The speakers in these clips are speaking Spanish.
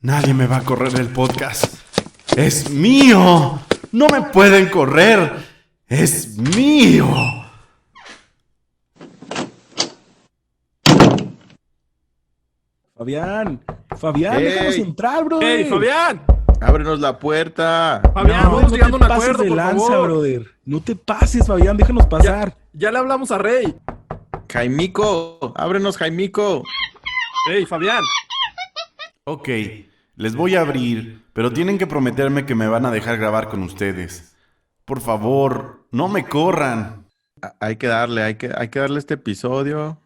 Nadie me va a correr el podcast. ¡Es mío! ¡No me pueden correr! ¡Es mío! Fabián, ¡Ey! déjanos entrar, brother. ¡Ey, Fabián! ¡Ábrenos la puerta! Fabián, No, vamos llegando a te un pases acuerdo, de por lanza, favor. brother. No te pases, Fabián, déjanos pasar. Ya le hablamos a Rey. ¡Jaimico! ¡Ábrenos, Jaimico! ¡Ey, Fabián! Ok, les voy a abrir, pero tienen que prometerme que me van a dejar grabar con ustedes. Por favor, no me corran. Hay que darle este episodio.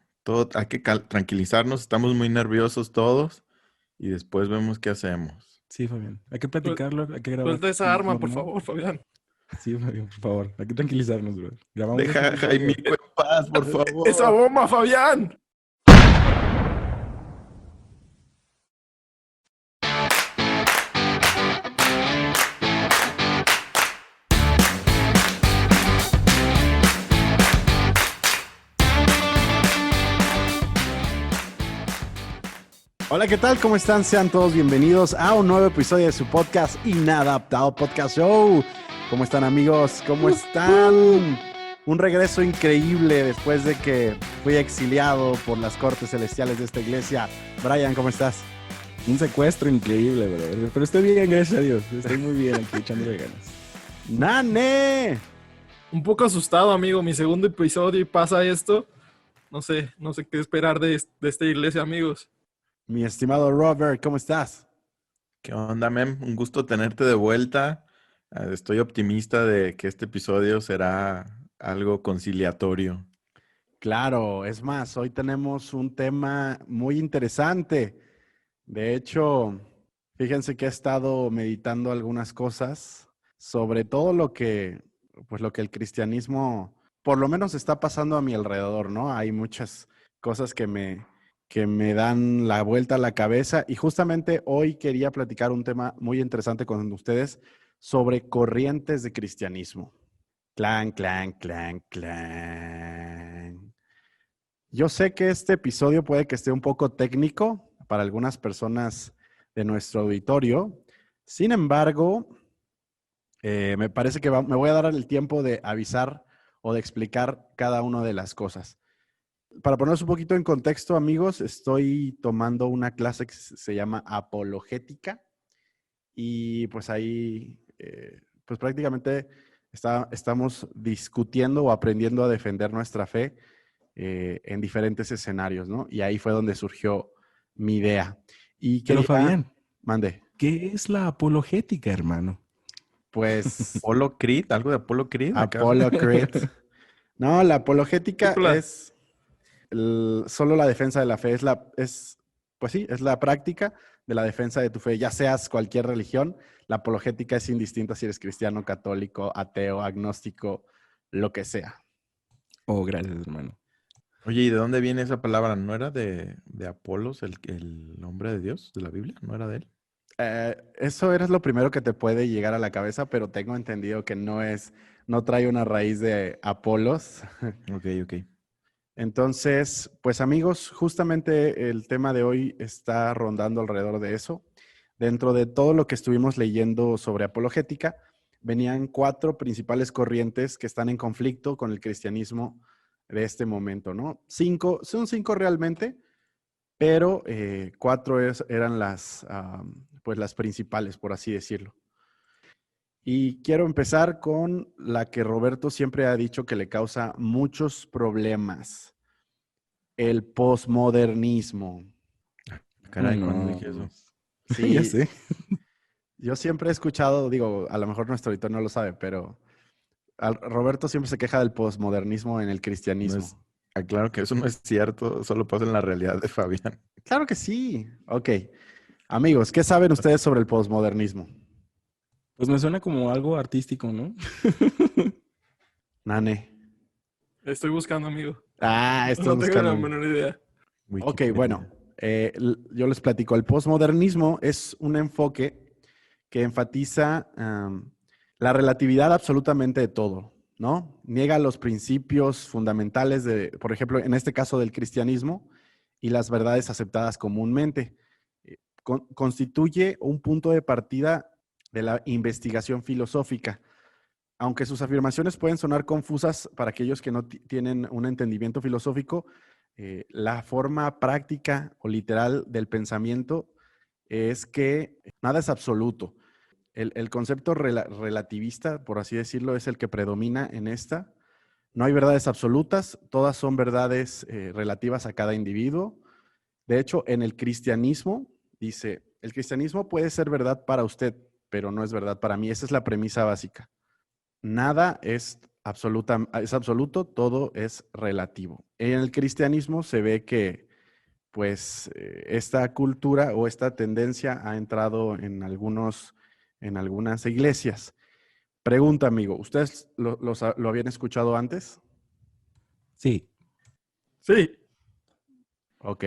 Hay que tranquilizarnos. Estamos muy nerviosos todos. Y después vemos qué hacemos. Sí, Fabián, hay que platicarlo, hay que grabar. Suelta esa arma, por ¿No? favor, Fabián. Sí, Fabián, por favor, hay que tranquilizarnos, brother. Grabamos Deja a este episodio. Jaimico en paz, por favor. ¡Esa bomba, Fabián! Hola, ¿qué tal? ¿Cómo están? Sean todos bienvenidos a un nuevo episodio de su podcast Inadaptado Podcast Show. ¿Cómo están, amigos? ¿Cómo están? Un regreso increíble después de que fui exiliado por las cortes celestiales de esta iglesia. Brian, ¿cómo estás? Un secuestro increíble, brother. Pero estoy bien, gracias a Dios. Estoy muy bien aquí echándole ganas. ¡Nane! Un poco asustado, amigo. Mi segundo episodio y pasa esto. No sé qué esperar de esta iglesia, amigos. Mi estimado Robert, ¿cómo estás? ¿Qué onda, mem? Un gusto tenerte de vuelta. Estoy optimista de que este episodio será algo conciliatorio. Claro, es más, hoy tenemos un tema muy interesante. De hecho, fíjense que he estado meditando algunas cosas sobre todo lo que el cristianismo, por lo menos está pasando a mi alrededor, ¿no? Hay muchas cosas que me dan la vuelta a la cabeza y justamente hoy quería platicar un tema muy interesante con ustedes sobre corrientes de cristianismo. Clan, clan, clan, clan. Yo sé que este episodio puede que esté un poco técnico para algunas personas de nuestro auditorio. Sin embargo, me parece que me voy a dar el tiempo de avisar o de explicar cada una de las cosas. Para ponernos un poquito en contexto, amigos, estoy tomando una clase que se llama apologética y pues ahí pues prácticamente estamos discutiendo o aprendiendo a defender nuestra fe en diferentes escenarios, ¿no? Y ahí fue donde surgió mi idea. Pero Fabián, mande. ¿qué es la apologética, hermano? Pues ¿Apolo Creed? ¿Algo de Apolo Creed? Apollo Creed. No, la apologética es solo la defensa de la fe. Es la práctica de la defensa de tu fe, ya seas cualquier religión. La apologética es indistinta si eres cristiano, católico, ateo, agnóstico, lo que sea. Oh, gracias, hermano. Oye, ¿y de dónde viene esa palabra? ¿No era de Apolos, el nombre de Dios de la Biblia? ¿No era de él? Eso es lo primero que te puede llegar a la cabeza, pero tengo entendido que no trae una raíz de Apolos. Ok. Entonces, pues amigos, justamente el tema de hoy está rondando alrededor de eso. Dentro de todo lo que estuvimos leyendo sobre apologética, venían 4 principales corrientes que están en conflicto con el cristianismo de este momento, ¿no? Son 5 realmente, pero 4 eran las principales, por así decirlo. Y quiero empezar con la que Roberto siempre ha dicho que le causa muchos problemas. El posmodernismo. Caray, No. ¿cuándo dije eso? Sí, Ya sé. yo siempre he escuchado, digo, a lo mejor nuestro editor no lo sabe, pero Roberto siempre se queja del posmodernismo en el cristianismo. Claro que eso no es cierto, solo pasa en la realidad de Fabián. Claro que sí. Ok. Amigos, ¿qué saben ustedes sobre el posmodernismo? Pues me suena como algo artístico, ¿no? Nane. Estoy buscando, amigo. Esto No tengo la menor idea. Ok, Wikipedia. bueno, yo les platico. El posmodernismo es un enfoque que enfatiza la relatividad absolutamente de todo, ¿no? Niega los principios fundamentales por ejemplo, en este caso del cristianismo y las verdades aceptadas comúnmente. constituye un punto de partida de la investigación filosófica. Aunque sus afirmaciones pueden sonar confusas para aquellos que no tienen un entendimiento filosófico, la forma práctica o literal del pensamiento es que nada es absoluto. El concepto relativista, por así decirlo, es el que predomina en esta. No hay verdades absolutas, todas son verdades relativas a cada individuo. De hecho, en el cristianismo, dice, el cristianismo puede ser verdad para usted, pero no es verdad para mí. Esa es la premisa básica. Nada es absoluto, todo es relativo. En el cristianismo se ve que, pues, esta cultura o esta tendencia ha entrado en algunas iglesias. Pregunta, amigo, ¿ustedes lo habían escuchado antes? Sí, Sí, Ok.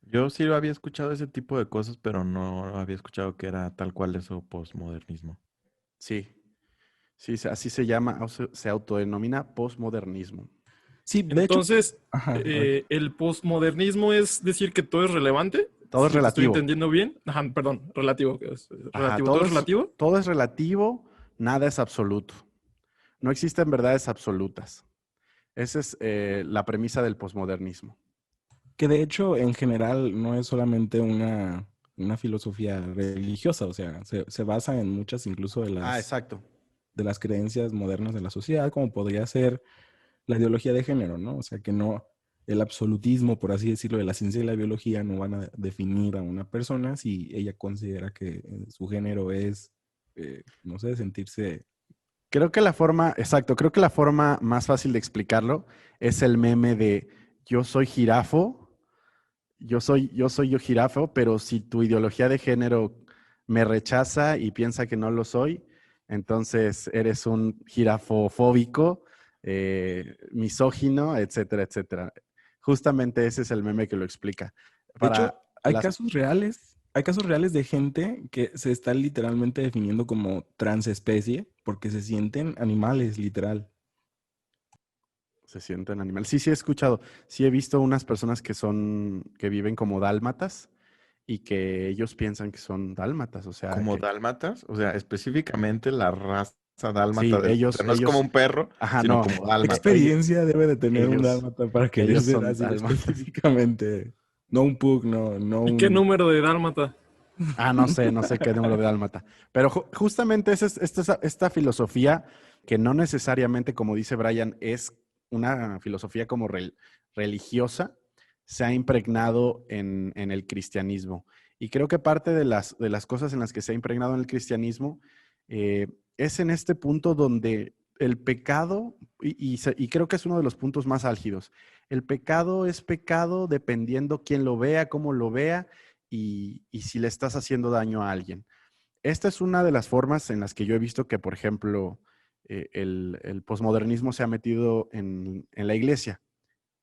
Yo sí lo había escuchado ese tipo de cosas, pero no había escuchado que era tal cual eso posmodernismo. Sí, sí, así se llama, se autodenomina posmodernismo. sí, de hecho, entonces ajá, a ver. el postmodernismo es decir que todo es relevante, Todo es si te estoy relativo. entendiendo bien. Ajá, perdón, relativo, que es Ajá, relativo, todo es relativo. todo es relativo, nada es absoluto. No existen verdades absolutas. Esa es la premisa del posmodernismo. Que de hecho en general no es solamente una filosofía religiosa, o sea, se basa en muchas incluso Ah, exacto. de las creencias modernas de la sociedad, como podría ser la ideología de género, ¿no? O sea, que no, el absolutismo, por así decirlo, de la ciencia y la biología no van a definir a una persona si ella considera que su género es, no sé, sentirse... Creo que la forma más fácil de explicarlo es el meme de yo soy jirafo, yo jirafo, pero si tu ideología de género me rechaza y piensa que no lo soy, entonces eres un jirafofóbico, misógino, etcétera, etcétera. Justamente ese es el meme que lo explica. De hecho, Para las hay casos reales de gente que se está literalmente definiendo como transespecie porque se sienten animales, literal. Se sienten animales. Sí, sí he escuchado. Sí he visto unas personas que viven como dálmatas y que ellos piensan que son dálmatas. O sea, Como que dálmatas, o sea, específicamente la raza sí, dálmata del... O sea, no es como ellos, un perro, ajá, sino no. como ¿Qué dálmata. experiencia debe de tener un Ellos, dálmata para querer ellos ser son así dálmatas. específicamente? No un pug, no ¿Y qué un... número de dálmata? Ah, no sé qué número de dálmata. Pero justamente esta filosofía que no necesariamente, como dice Brian, es una filosofía como religiosa, se ha impregnado en el cristianismo. Y creo que parte de las cosas en las que se ha impregnado en el cristianismo es en este punto donde el pecado, y creo que es uno de los puntos más álgidos, el pecado es pecado dependiendo quién lo vea, cómo lo vea y si le estás haciendo daño a alguien. Esta es una de las formas en las que yo he visto que, por ejemplo, el posmodernismo se ha metido en la iglesia.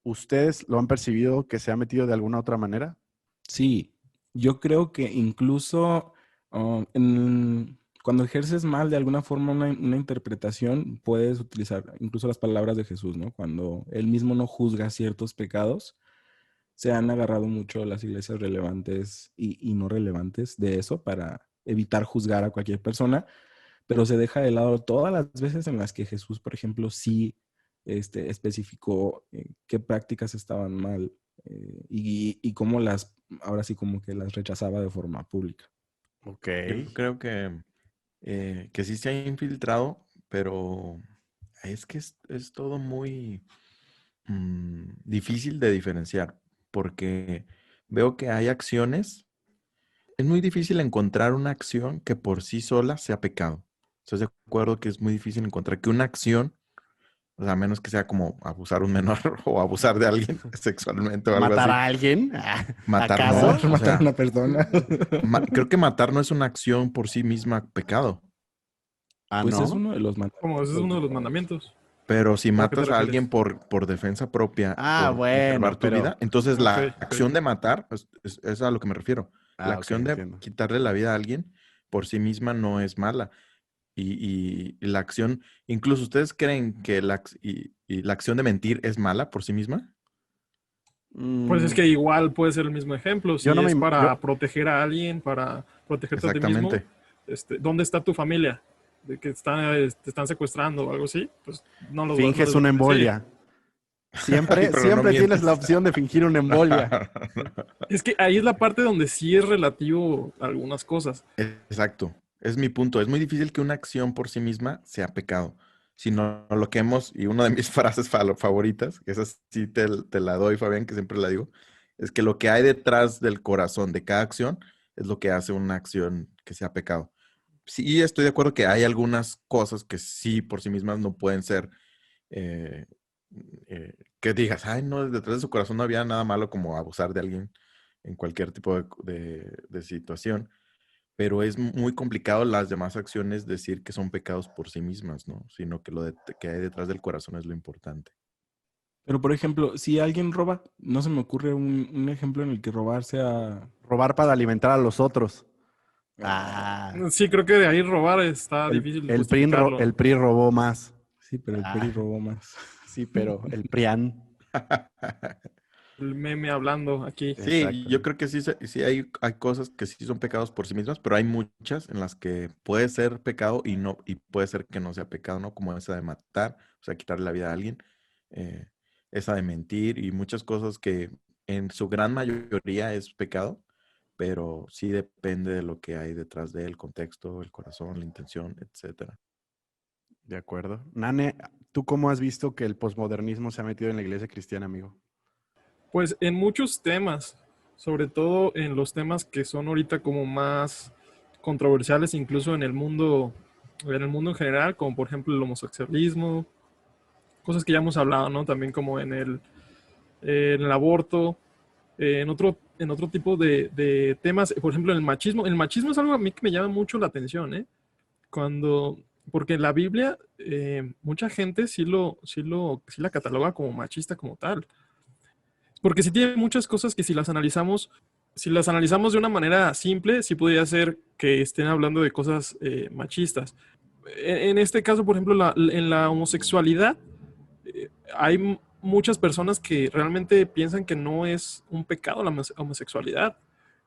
¿Ustedes lo han percibido que se ha metido de alguna otra manera? Sí, yo creo que incluso cuando ejerces mal de alguna forma una interpretación, puedes utilizar incluso las palabras de Jesús, ¿no? Cuando él mismo no juzga ciertos pecados, se han agarrado mucho las iglesias relevantes y no relevantes de eso para evitar juzgar a cualquier persona, pero se deja de lado todas las veces en las que Jesús, por ejemplo, sí especificó qué prácticas estaban mal y cómo ahora sí como que las rechazaba de forma pública. Ok. Yo creo que sí se ha infiltrado, pero es que es todo muy difícil de diferenciar, porque veo que hay acciones. Es muy difícil encontrar una acción que por sí sola sea pecado. ¿Estás de acuerdo que es muy difícil encontrar que una acción, o sea, a menos que sea como abusar a un menor o abusar de alguien sexualmente o algo ¿Matar así? a alguien? Matar no, ¿Acaso? o Matar a sea, una persona. creo que matar no es una acción por sí misma pecado. Ah, Pues es ¿no? uno de los Como ese es mandamientos, uno de los ¿no? mandamientos. Pero si ¿O a qué te matas a alguien refieres? por defensa propia, Ah, por bueno, conservar tu pero... vida, entonces Ok, la ok. acción de matar, es a lo que me refiero. La Ah, ok, acción de entiendo. quitarle la vida a alguien por sí misma no es mala. Y la acción, incluso ustedes creen que y la acción de mentir es mala por sí misma. Pues es que igual puede ser el mismo ejemplo. Si Yo no me... es para yo- proteger a alguien, para protegerte a ti mismo, Exactamente. ¿dónde está tu familia? De que te están secuestrando o algo así, pues no les finges vas una a decir. embolia. Siempre, Pero no siempre tienes la mientes. opción de fingir una embolia. Es que ahí es la parte donde sí es relativo a algunas cosas. Exacto. Es mi punto. Es muy difícil que una acción por sí misma sea pecado. Sino lo que hemos, y una de mis frases favoritas, que esa sí te la doy, Fabián, que siempre la digo, es que lo que hay detrás del corazón de cada acción es lo que hace una acción que sea pecado. Sí, estoy de acuerdo que hay algunas cosas que sí por sí mismas no pueden ser, eh, que digas, ay, no, detrás de su corazón no había nada malo como abusar de alguien en cualquier tipo de situación, pero es muy complicado las demás acciones decir que son pecados por sí mismas, ¿no? Sino que que hay detrás del corazón es lo importante. Pero, por ejemplo, si alguien roba, no se me ocurre un ejemplo en el que robar sea... Robar para alimentar a los otros. Ah, Ah, Sí, creo que de ahí robar está difícil de justificarlo. el PRI robó más. sí, pero el PRI Ah, robó más. sí, pero el PRIAN. El meme hablando aquí. Sí, Exacto. yo creo que sí, sí hay cosas que sí son pecados por sí mismas, pero hay muchas en las que puede ser pecado y no, y puede ser que no sea pecado, ¿no? Como esa de matar, o sea, quitarle la vida a alguien, eh, esa de mentir y muchas cosas que en su gran mayoría es pecado, pero sí depende de lo que hay detrás del contexto, el corazón, la intención, etcétera. De acuerdo. Nane, ¿tú cómo has visto que el posmodernismo se ha metido en la iglesia cristiana, amigo? Pues en muchos temas, sobre todo en los temas que son ahorita como más controversiales, incluso en el mundo en general, como por ejemplo el homosexualismo, cosas que ya hemos hablado, ¿no? También como en el aborto, en otro tipo de temas, por ejemplo, en el machismo. El machismo es algo a mí que me llama mucho la atención, ¿eh? Cuando, porque en la Biblia mucha gente sí la cataloga como machista como tal. Porque sí tiene muchas cosas que si las analizamos de una manera simple, sí podría ser que estén hablando de cosas machistas. En este caso, por ejemplo, en la homosexualidad, hay muchas personas que realmente piensan que no es un pecado la homosexualidad,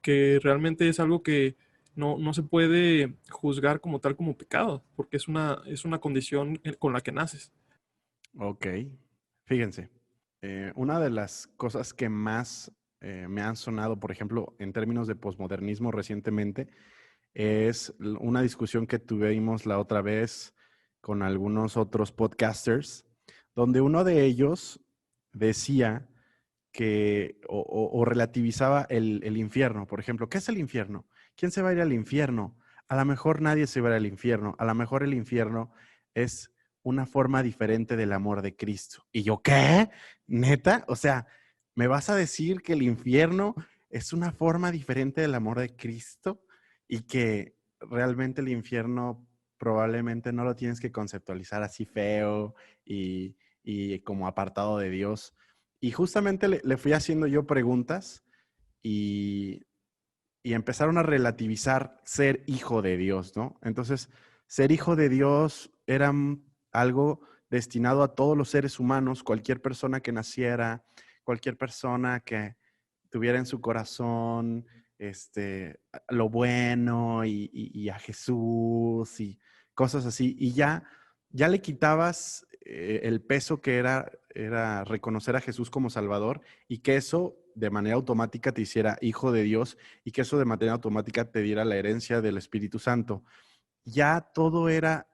que realmente es algo que no se puede juzgar como tal como pecado, porque es una condición con la que naces. Ok. Fíjense, una de las cosas que más me han sonado, por ejemplo, en términos de posmodernismo recientemente, es una discusión que tuvimos la otra vez con algunos otros podcasters, donde uno de ellos decía que o relativizaba el infierno. Por ejemplo, ¿qué es el infierno? ¿Quién se va a ir al infierno? A lo mejor nadie se va a ir al infierno. A lo mejor el infierno es una forma diferente del amor de Cristo. ¿Y yo qué? ¿Neta? O sea, ¿me vas a decir que el infierno es una forma diferente del amor de Cristo? Y que realmente el infierno probablemente no lo tienes que conceptualizar así feo y como apartado de Dios. Y justamente le fui haciendo yo preguntas y, y empezaron a relativizar ser hijo de Dios, ¿no? Entonces, ser hijo de Dios era algo destinado a todos los seres humanos, cualquier persona que naciera, cualquier persona que tuviera en su corazón lo bueno y a Jesús y cosas así. Y ya le quitabas el peso que era reconocer a Jesús como Salvador y que eso de manera automática te hiciera hijo de Dios y que eso de manera automática te diera la herencia del Espíritu Santo. Ya todo era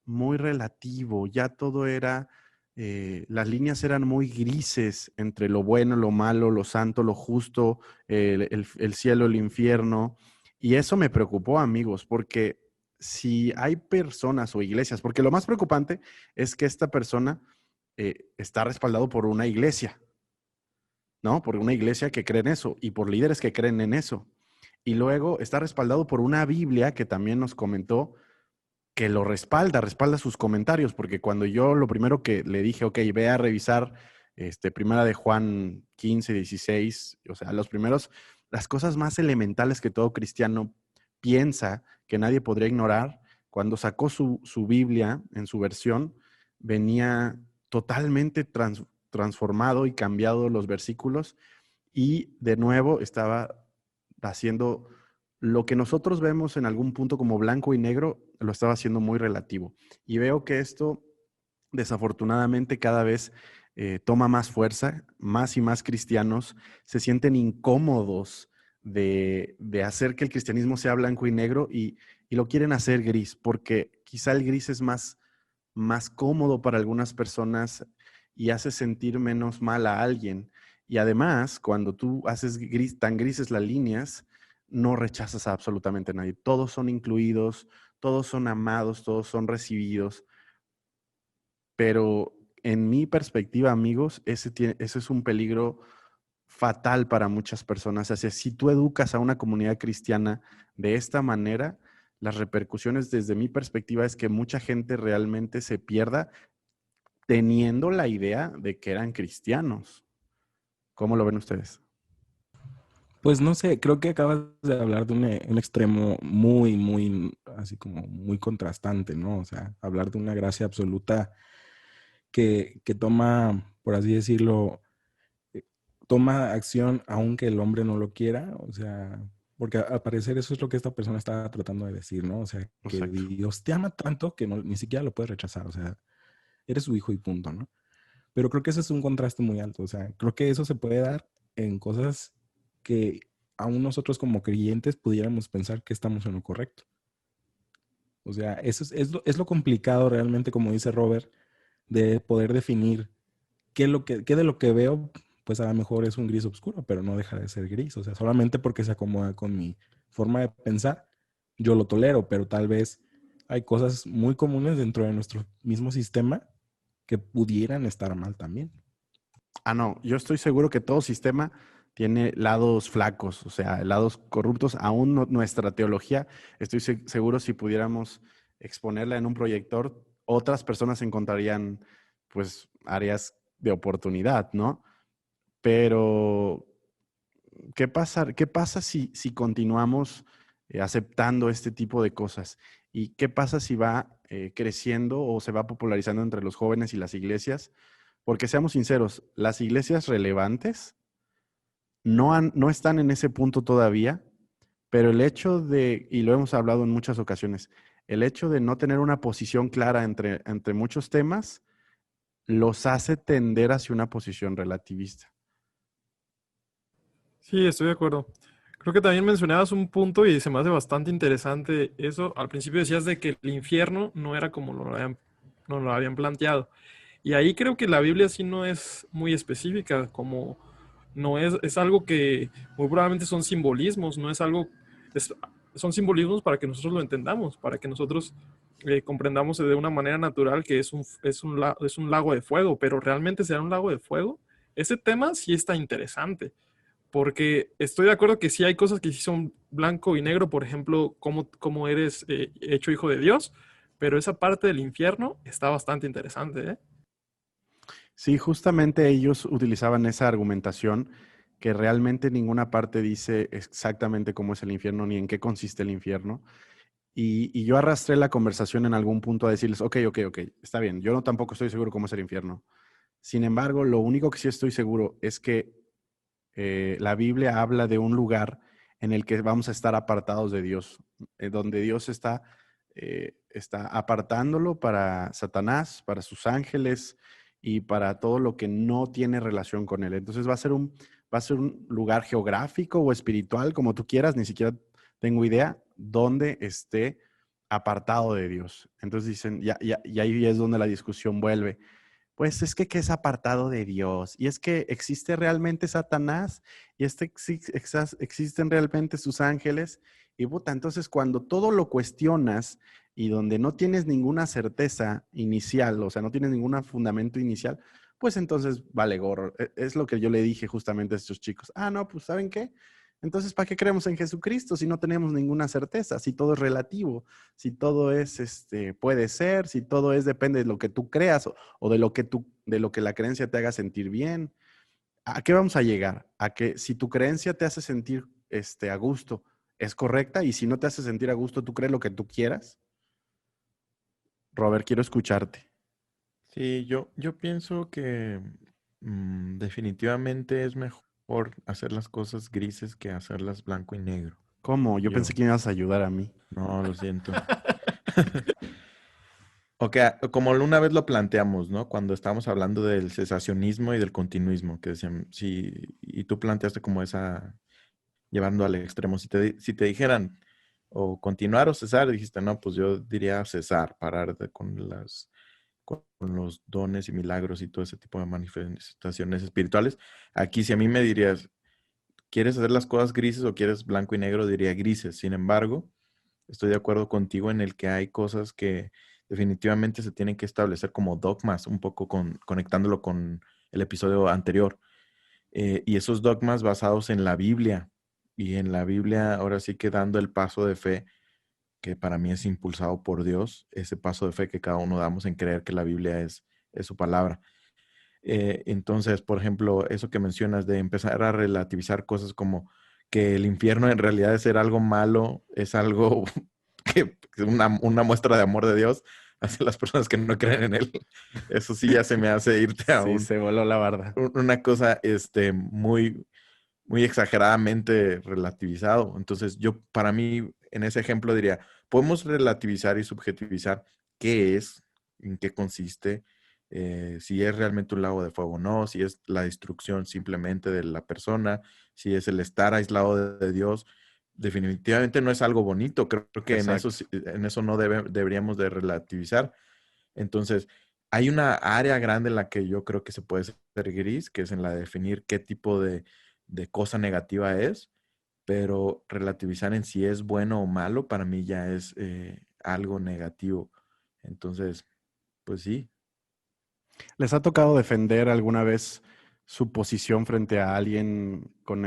muy relativo, ya todo era, las líneas eran muy grises entre lo bueno, lo malo, lo santo, lo justo, el cielo, el infierno. Y eso me preocupó, amigos, porque si hay personas o iglesias, porque lo más preocupante es que esta persona está respaldado por una iglesia, ¿no? Por una iglesia que cree en eso y por líderes que creen en eso. Y luego está respaldado por una Biblia que también nos comentó que lo respalda sus comentarios, porque cuando yo lo primero que le dije, ok, ve a revisar primera de Juan 15, 16, o sea, las cosas más elementales que todo cristiano piensa que nadie podría ignorar, cuando sacó su Biblia en su versión, venía totalmente transformado y cambiado los versículos y de nuevo estaba haciendo lo que nosotros vemos en algún punto como blanco y negro, lo estaba haciendo muy relativo. Y veo que esto, desafortunadamente, cada vez toma más fuerza, más y más cristianos se sienten incómodos de hacer que el cristianismo sea blanco y negro y lo quieren hacer gris, porque quizá el gris es más cómodo para algunas personas y hace sentir menos mal a alguien. Y además, cuando tú haces tan grises las líneas, no rechazas a absolutamente nadie. Todos son incluidos, todos son amados, todos son recibidos. Pero en mi perspectiva, amigos, ese es un peligro fatal para muchas personas. O sea, si tú educas a una comunidad cristiana de esta manera, las repercusiones desde mi perspectiva es que mucha gente realmente se pierda teniendo la idea de que eran cristianos. ¿Cómo lo ven ustedes? Pues no sé, creo que acabas de hablar de un extremo muy, muy, así como muy contrastante, ¿no? O sea, hablar de una gracia absoluta que toma, por así decirlo, eh, toma acción aunque el hombre no lo quiera, o sea, porque al parecer eso es lo que esta persona está tratando de decir, ¿no? O sea, que Exacto. Dios te ama tanto que ni siquiera lo puedes rechazar, o sea, eres su hijo y punto, ¿no? Pero creo que ese es un contraste muy alto, o sea, creo que eso se puede dar en cosas que aún nosotros como creyentes pudiéramos pensar que estamos en lo correcto. O sea, eso es lo complicado realmente, como dice Robert, de poder definir qué de lo que veo, pues a lo mejor es un gris oscuro, pero no deja de ser gris. O sea, solamente porque se acomoda con mi forma de pensar, yo lo tolero, pero tal vez hay cosas muy comunes dentro de nuestro mismo sistema que pudieran estar mal también. Ah, no, yo estoy seguro que todo sistema tiene lados flacos, o sea, lados corruptos. Aún nuestra teología, estoy seguro si pudiéramos exponerla en un proyector, otras personas encontrarían, pues, áreas de oportunidad, ¿no? Pero, ¿qué pasa si continuamos aceptando este tipo de cosas? ¿Y qué pasa si va creciendo o se va popularizando entre los jóvenes y las iglesias? Porque seamos sinceros, las iglesias relevantes no están en ese punto todavía, pero el hecho de, y lo hemos hablado en muchas ocasiones, el hecho de no tener una posición clara entre muchos temas los hace tender hacia una posición relativista. Sí, estoy de acuerdo. Creo que también mencionabas un punto y se me hace bastante interesante eso. Al principio decías de que el infierno no era como nos lo habían planteado. Y ahí creo que la Biblia sí no es muy específica, como no es algo que muy probablemente son simbolismos, no es algo, es- son simbolismos para que nosotros lo entendamos, para que nosotros comprendamos de una manera natural que es un lago de fuego, pero realmente será un lago de fuego. Ese tema sí está interesante, porque estoy de acuerdo que sí hay cosas que sí son blanco y negro, por ejemplo, cómo eres hecho hijo de Dios, pero esa parte del infierno está bastante interesante, ¿eh? Sí, justamente ellos utilizaban esa argumentación que realmente ninguna parte dice exactamente cómo es el infierno ni en qué consiste el infierno. Y yo arrastré la conversación en algún punto a decirles, ok, está bien, yo no tampoco estoy seguro cómo es el infierno. Sin embargo, lo único que sí estoy seguro es que la Biblia habla de un lugar en el que vamos a estar apartados de Dios, donde Dios está apartándolo para Satanás, para sus ángeles y para todo lo que no tiene relación con él. Entonces va a ser un lugar geográfico o espiritual, como tú quieras, ni siquiera tengo idea, donde esté apartado de Dios. Entonces dicen, y ahí es donde la discusión vuelve. Pues es que es apartado de Dios. Y es que existe realmente Satanás y existen realmente sus ángeles. Y puta, entonces cuando todo lo cuestionas y donde no tienes ninguna certeza inicial, o sea, no tienes ningún fundamento inicial, pues entonces vale gorro. Es lo que yo le dije justamente a estos chicos. Ah, no, pues ¿saben qué? Entonces, ¿para qué creemos en Jesucristo si no tenemos ninguna certeza? Si todo es relativo, si todo es, puede ser, si todo es, depende de lo que tú creas o de lo que la creencia te haga sentir bien. ¿A qué vamos a llegar? A que si tu creencia te hace sentir, a gusto, es correcta y si no te hace sentir a gusto, tú crees lo que tú quieras. Robert, quiero escucharte. Sí, yo pienso que definitivamente es mejor mejor hacer las cosas grises que hacerlas blanco y negro. ¿Cómo? Yo pensé Yo, que me ibas a ayudar a mí. no, lo siento. Ok, como una vez lo planteamos, ¿no? Cuando estábamos hablando del cesacionismo y del continuismo, que decían, sí, y tú planteaste como esa, llevando al extremo, si te dijeran o continuar o cesar, dijiste, no, pues yo diría cesar, parar con los dones y milagros y todo ese tipo de manifestaciones espirituales. Aquí, si a mí me dirías, ¿quieres hacer las cosas grises o quieres blanco y negro? Diría grises. Sin embargo, estoy de acuerdo contigo en el que hay cosas que definitivamente se tienen que establecer como dogmas, un poco conectándolo con el episodio anterior. Y esos dogmas basados en la Biblia. Y en la Biblia, ahora sí que dando el paso de fe, que para mí es impulsado por Dios, ese paso de fe que cada uno damos en creer que la Biblia es su palabra. Entonces, por ejemplo, eso que mencionas de empezar a relativizar cosas como que el infierno en realidad es ser algo malo, es algo que una muestra de amor de Dios hacia las personas que no creen en él. Eso sí ya se me hace irte a Sí, se voló la barda. una cosa muy, muy exageradamente relativizado. Entonces, yo para mí, en ese ejemplo diría, podemos relativizar y subjetivizar qué es, en qué consiste, si es realmente un lago de fuego o no, si es la destrucción simplemente de la persona, si es el estar aislado de Dios. Definitivamente no es algo bonito. Creo que Exacto. en eso no deberíamos de relativizar. Entonces, hay una área grande en la que yo creo que se puede ser gris, que es en la de definir qué tipo de cosa negativa es, pero relativizar en si es bueno o malo, para mí ya es algo negativo. Entonces, pues sí. ¿Les ha tocado defender alguna vez su posición frente a alguien con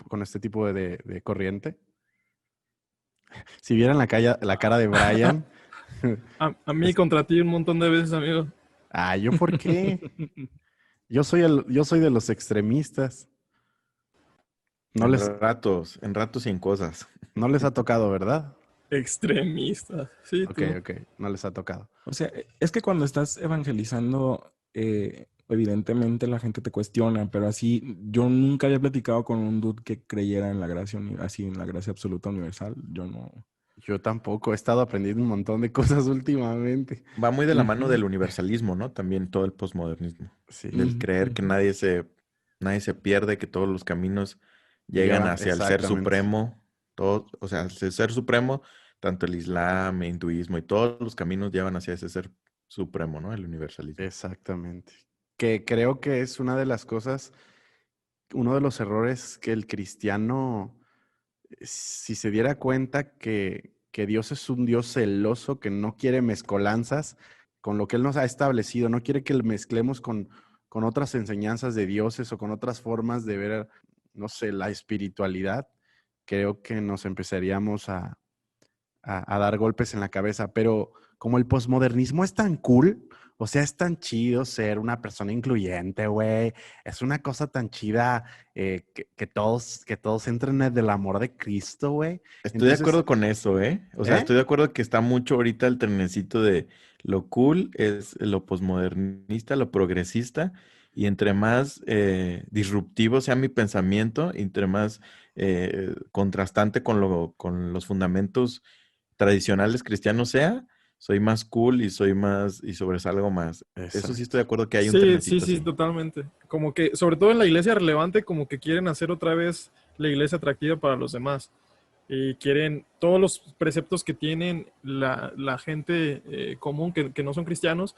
con este tipo de corriente? Si vieran la cara de Brian, A mí es- contra ti un montón de veces, amigo. ¿yo por qué? Yo soy de los extremistas. No les, En ratos y en cosas. no les ha tocado, ¿verdad? Extremista. Sí, Ok, tú. ok, no les ha tocado. O sea, es que cuando estás evangelizando, evidentemente la gente te cuestiona, pero así yo nunca había platicado con un dude que creyera en la gracia, así en la gracia absoluta universal. Yo no. Yo tampoco he estado aprendiendo un montón de cosas últimamente. Va muy de la mano Ujú, del universalismo, ¿no? También todo el posmodernismo. Del Sí, ujú, creer que ujú. nadie se pierde, que todos los caminos llegan llevan hacia el ser exactamente. supremo. Todo, o sea, el ser supremo, tanto el islam, el hinduismo y todos los caminos llevan hacia ese ser supremo, ¿no? El universalismo. Exactamente. Que creo que es una de las cosas, uno de los errores que el cristiano, si se diera cuenta que Dios es un Dios celoso, que no quiere mezcolanzas con lo que Él nos ha establecido, no quiere que lo mezclemos con otras enseñanzas de dioses o con otras formas de ver, no sé, la espiritualidad, creo que nos empezaríamos a dar golpes en la cabeza, pero como el posmodernismo es tan cool, o sea, es tan chido ser una persona incluyente, güey, es una cosa tan chida que todos entren en el amor de Cristo, güey. Estoy de Entonces, acuerdo con eso, ¿eh? O sea, ¿eh? estoy de acuerdo que está mucho ahorita el trenecito de lo cool es lo posmodernista, lo progresista, y entre más disruptivo sea mi pensamiento, y entre más contrastante con los fundamentos tradicionales cristianos sea, soy más cool y soy más, y sobresalgo más. Eso sí Exacto. estoy de acuerdo que hay un Sí, sí, trenecito sí, así. totalmente. Como que, sobre todo en la iglesia relevante, como que quieren hacer otra vez la iglesia atractiva para los demás. Y quieren todos los preceptos que tienen la gente común que no son cristianos,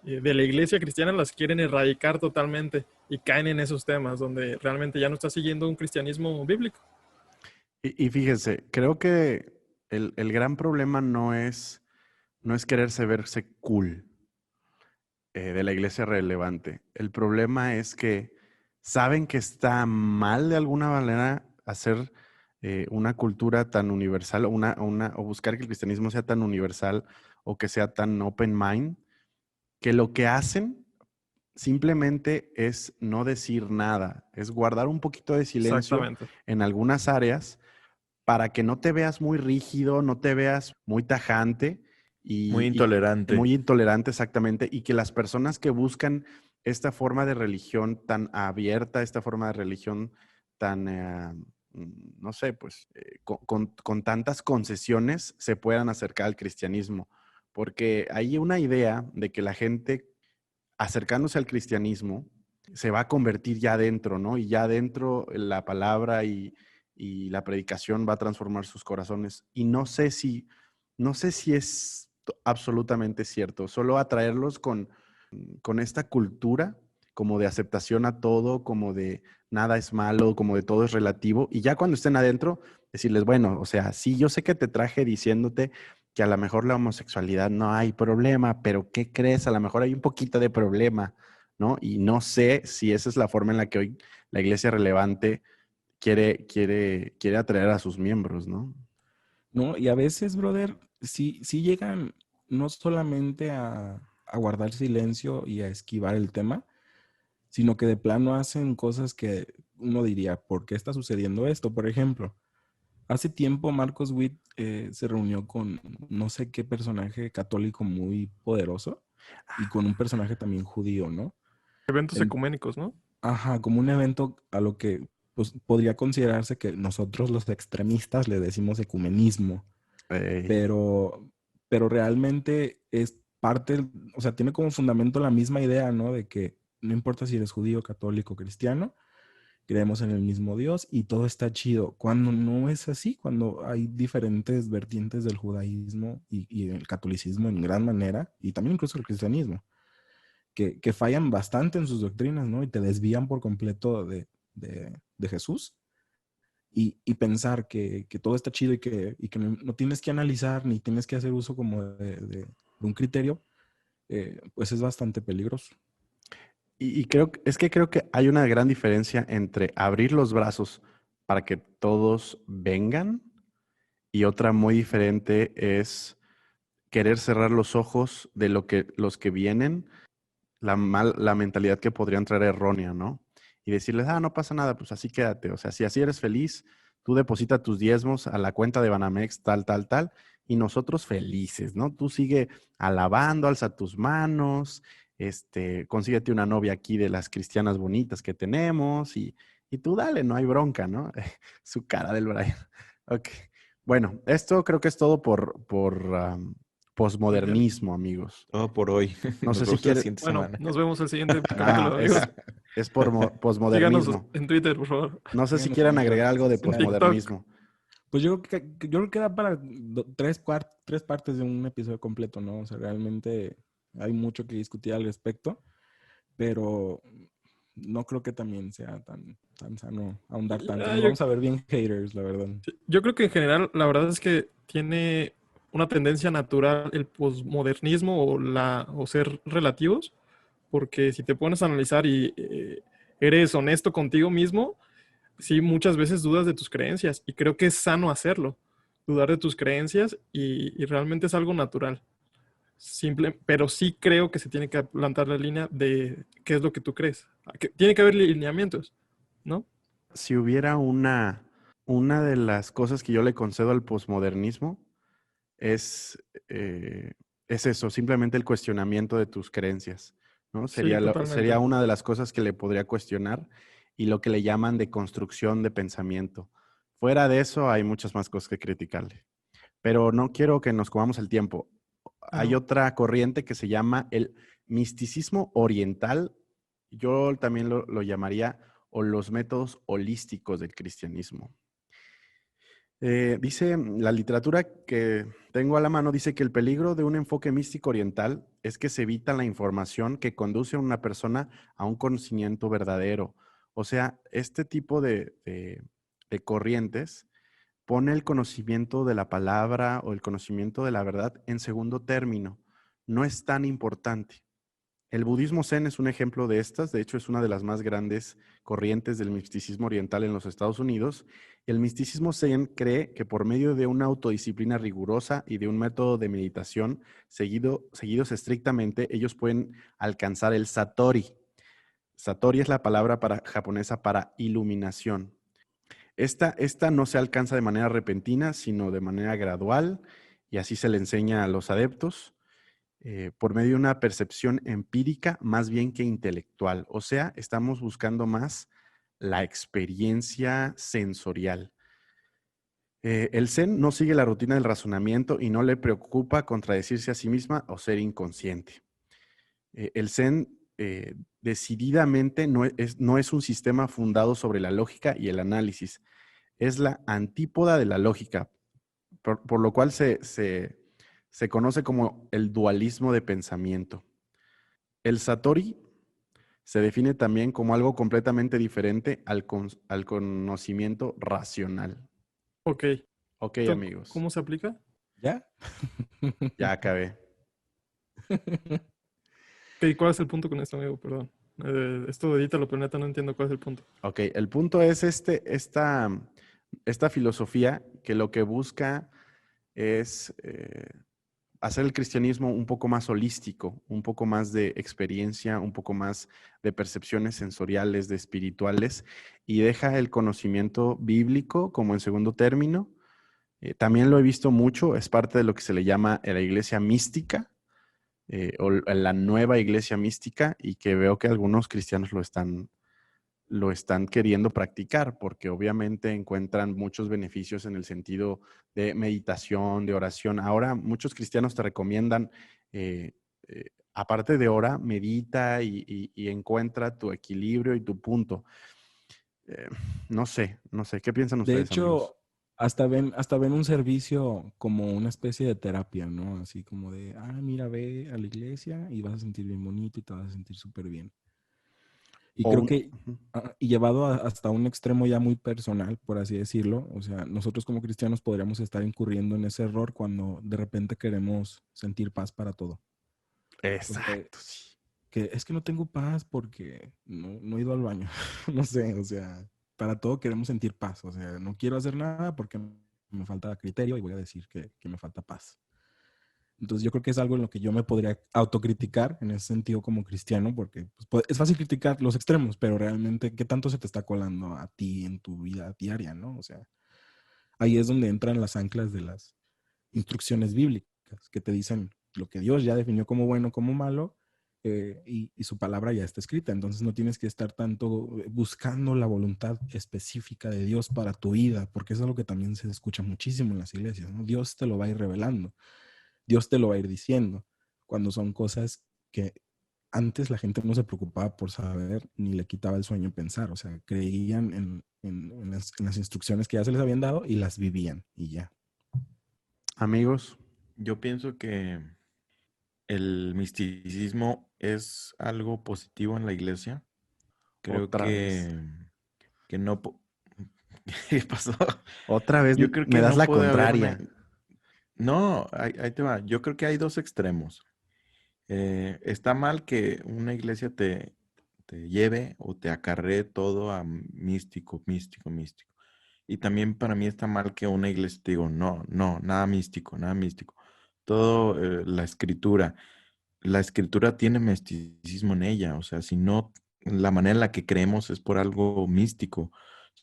de la iglesia cristiana, las quieren erradicar totalmente y caen en esos temas donde realmente ya no está siguiendo un cristianismo bíblico. Y fíjense, creo que el gran problema no es quererse verse cool de la iglesia relevante. El problema es que saben que está mal de alguna manera hacer una cultura tan universal o buscar que el cristianismo sea tan universal o que sea tan open mind, que lo que hacen simplemente es no decir nada, es guardar un poquito de silencio Exactamente. en algunas áreas para que no te veas muy rígido, no te veas muy tajante Muy y intolerante. muy intolerante exactamente, y que las personas que buscan esta forma de religión tan abierta, esta forma de religión tan, no sé, pues con tantas concesiones se puedan acercar al cristianismo. Porque hay una idea de que la gente acercándose al cristianismo se va a convertir ya adentro, ¿no? Y ya adentro la palabra y la predicación va a transformar sus corazones. Y no sé si es absolutamente cierto. Solo atraerlos con esta cultura como de aceptación a todo, como de nada es malo, como de todo es relativo. Y ya cuando estén adentro, decirles, bueno, o sea, sí, yo sé que te traje diciéndote que a lo mejor la homosexualidad no hay problema, pero ¿qué crees? A lo mejor hay un poquito de problema, ¿no? Y no sé si esa es la forma en la que hoy la iglesia relevante quiere atraer a sus miembros, ¿no? ¿No? Y a veces, brother, sí llegan no solamente a guardar silencio y a esquivar el tema, sino que de plano hacen cosas que uno diría, ¿por qué está sucediendo esto? Por ejemplo, hace tiempo Marcos Witt se reunió con no sé qué personaje católico muy poderoso y con un personaje también judío, ¿no? Eventos El- ecuménicos, ¿no? ajá, como un evento a lo que pues, podría considerarse que nosotros los extremistas le decimos ecumenismo, Eh, pero, pero realmente es parte, o sea, tiene como fundamento la misma idea, ¿no? De que no importa si eres judío, católico, cristiano, creemos en el mismo Dios y todo está chido. Cuando no es así, cuando hay diferentes vertientes del judaísmo y el catolicismo en gran manera, y también incluso el cristianismo, que fallan bastante en sus doctrinas, ¿no? Y te desvían por completo de Jesús. Y pensar que todo está chido y que no tienes que analizar ni tienes que hacer uso como de un criterio, pues es bastante peligroso. y creo que hay una gran diferencia entre abrir los brazos para que todos vengan y otra muy diferente es querer cerrar los ojos de lo que los que vienen, la mentalidad que podrían traer errónea, ¿no? Y decirles, no pasa nada, pues así quédate. O sea, si así eres feliz, tú deposita tus diezmos a la cuenta de Banamex, tal, tal, tal, y nosotros felices, ¿no? Tú sigue alabando, alza tus manos, consíguete una novia aquí de las cristianas bonitas que tenemos y tú dale, no hay bronca, ¿no? Su cara del Brian. Ok. Bueno, esto creo que es todo por Mañana. posmodernismo, amigos. Todo por hoy. No sé Nos si vemos la quiere. siguiente Bueno, semana. nos vemos el siguiente No, capítulo, amigos. es por Síganos posmodernismo. en Twitter, por favor. No sé si Síganos en quieran nuestras agregar redes algo de En sociales. TikTok. posmodernismo. Pues yo creo que da para tres partes de un episodio completo, ¿no? O sea, realmente hay mucho que discutir al respecto, pero no creo que también sea tan sano ahondar tanto. Ah, Nos vamos a ver bien haters, la verdad. yo creo que en general la verdad es que tiene una tendencia natural el posmodernismo o ser relativos, porque si te pones a analizar y eres honesto contigo mismo, sí, muchas veces dudas de tus creencias y creo que es sano hacerlo, dudar de tus creencias y realmente es algo natural. Simple, pero sí creo que se tiene que plantar la línea de qué es lo que tú crees. Tiene que haber lineamientos, ¿no? Si hubiera una de las cosas que yo le concedo al posmodernismo es, eh, es eso, simplemente el cuestionamiento de tus creencias, ¿no? Sí, Sería totalmente. una de las cosas que le podría cuestionar y lo que le llaman de construcción de pensamiento. Fuera de eso, hay muchas más cosas que criticarle. Pero no quiero que nos comamos el tiempo. Hay Claro. otra corriente que se llama el misticismo oriental. Yo también lo llamaría o los métodos holísticos del cristianismo. Dice la literatura que tengo a la mano, dice que el peligro de un enfoque místico oriental es que se evita la información que conduce a una persona a un conocimiento verdadero. O sea, este tipo de corrientes pone el conocimiento de la palabra o el conocimiento de la verdad en segundo término. No es tan importante. El budismo zen es un ejemplo de estas, de hecho es una de las más grandes corrientes del misticismo oriental en los Estados Unidos. El misticismo zen cree que por medio de una autodisciplina rigurosa y de un método de meditación seguidos estrictamente, ellos pueden alcanzar el satori. Satori es la palabra japonesa para iluminación. Esta no se alcanza de manera repentina, sino de manera gradual, y así se le enseña a los adeptos. por medio de una percepción empírica más bien que intelectual. O sea, estamos buscando más la experiencia sensorial. El Zen no sigue la rutina del razonamiento y no le preocupa contradecirse a sí misma o ser inconsciente. El Zen decididamente no es un sistema fundado sobre la lógica y el análisis. Es la antípoda de la lógica, por lo cual se conoce como el dualismo de pensamiento. El Satori se define también como algo completamente diferente al conocimiento racional. Ok. Ok, Entonces, amigos, ¿cómo se aplica? ¿Ya? ya acabé. Ok, ¿cuál es el punto con esto, amigo? Perdón. Esto de edítalo, pero neta no entiendo cuál es el punto. Ok, el punto es esta filosofía que lo que busca es hacer el cristianismo un poco más holístico, un poco más de experiencia, un poco más de percepciones sensoriales, de espirituales, y deja el conocimiento bíblico como en segundo término. También lo he visto mucho, es parte de lo que se le llama la iglesia mística, o la nueva iglesia mística, y que veo que algunos cristianos lo están queriendo practicar porque obviamente encuentran muchos beneficios en el sentido de meditación, de oración. Ahora muchos cristianos te recomiendan, aparte de ora, medita y encuentra tu equilibrio y tu punto. Eh, no sé, ¿qué piensan De ustedes, amigos? hecho, hasta ven un servicio como una especie de terapia, ¿no? Así como de, mira, ve a la iglesia y vas a sentir bien bonito y te vas a sentir súper bien. Y O creo un- que, Ujú. y llevado hasta un extremo ya muy personal, por así decirlo, o sea, nosotros como cristianos podríamos estar incurriendo en ese error cuando de repente queremos sentir paz para todo. O sea, Exacto, sí. que es que no tengo paz porque no he ido al baño. No sé, o sea, para todo queremos sentir paz. O sea, no quiero hacer nada porque me falta criterio y voy a decir que me falta paz. Entonces yo creo que es algo en lo que yo me podría autocriticar en ese sentido como cristiano, porque pues, es fácil criticar los extremos, pero realmente, ¿qué tanto se te está colando a ti en tu vida diaria, no? O sea, ahí es donde entran las anclas de las instrucciones bíblicas que te dicen lo que Dios ya definió como bueno, como malo, y su palabra ya está escrita. Entonces no tienes que estar tanto buscando la voluntad específica de Dios para tu vida, porque eso es lo que también se escucha muchísimo en las iglesias, ¿no? Dios te lo va a ir revelando, Dios te lo va a ir diciendo, cuando son cosas que antes la gente no se preocupaba por saber ni le quitaba el sueño pensar, o sea, creían en las instrucciones que ya se les habían dado y las vivían y ya. Amigos, Yo pienso que el misticismo es algo positivo en la iglesia. Creo otra vez. que no... ¿Qué pasó? Otra vez Yo creo me que das no la puede haber una... contraria. No, ahí te va. Yo creo que hay dos extremos. Está mal que una iglesia te lleve o te acarree todo a místico, místico, místico. Y también para mí está mal que una iglesia te diga, no, no, nada místico, nada místico. Todo la escritura tiene misticismo en ella. O sea, si no, la manera en la que creemos es por algo místico.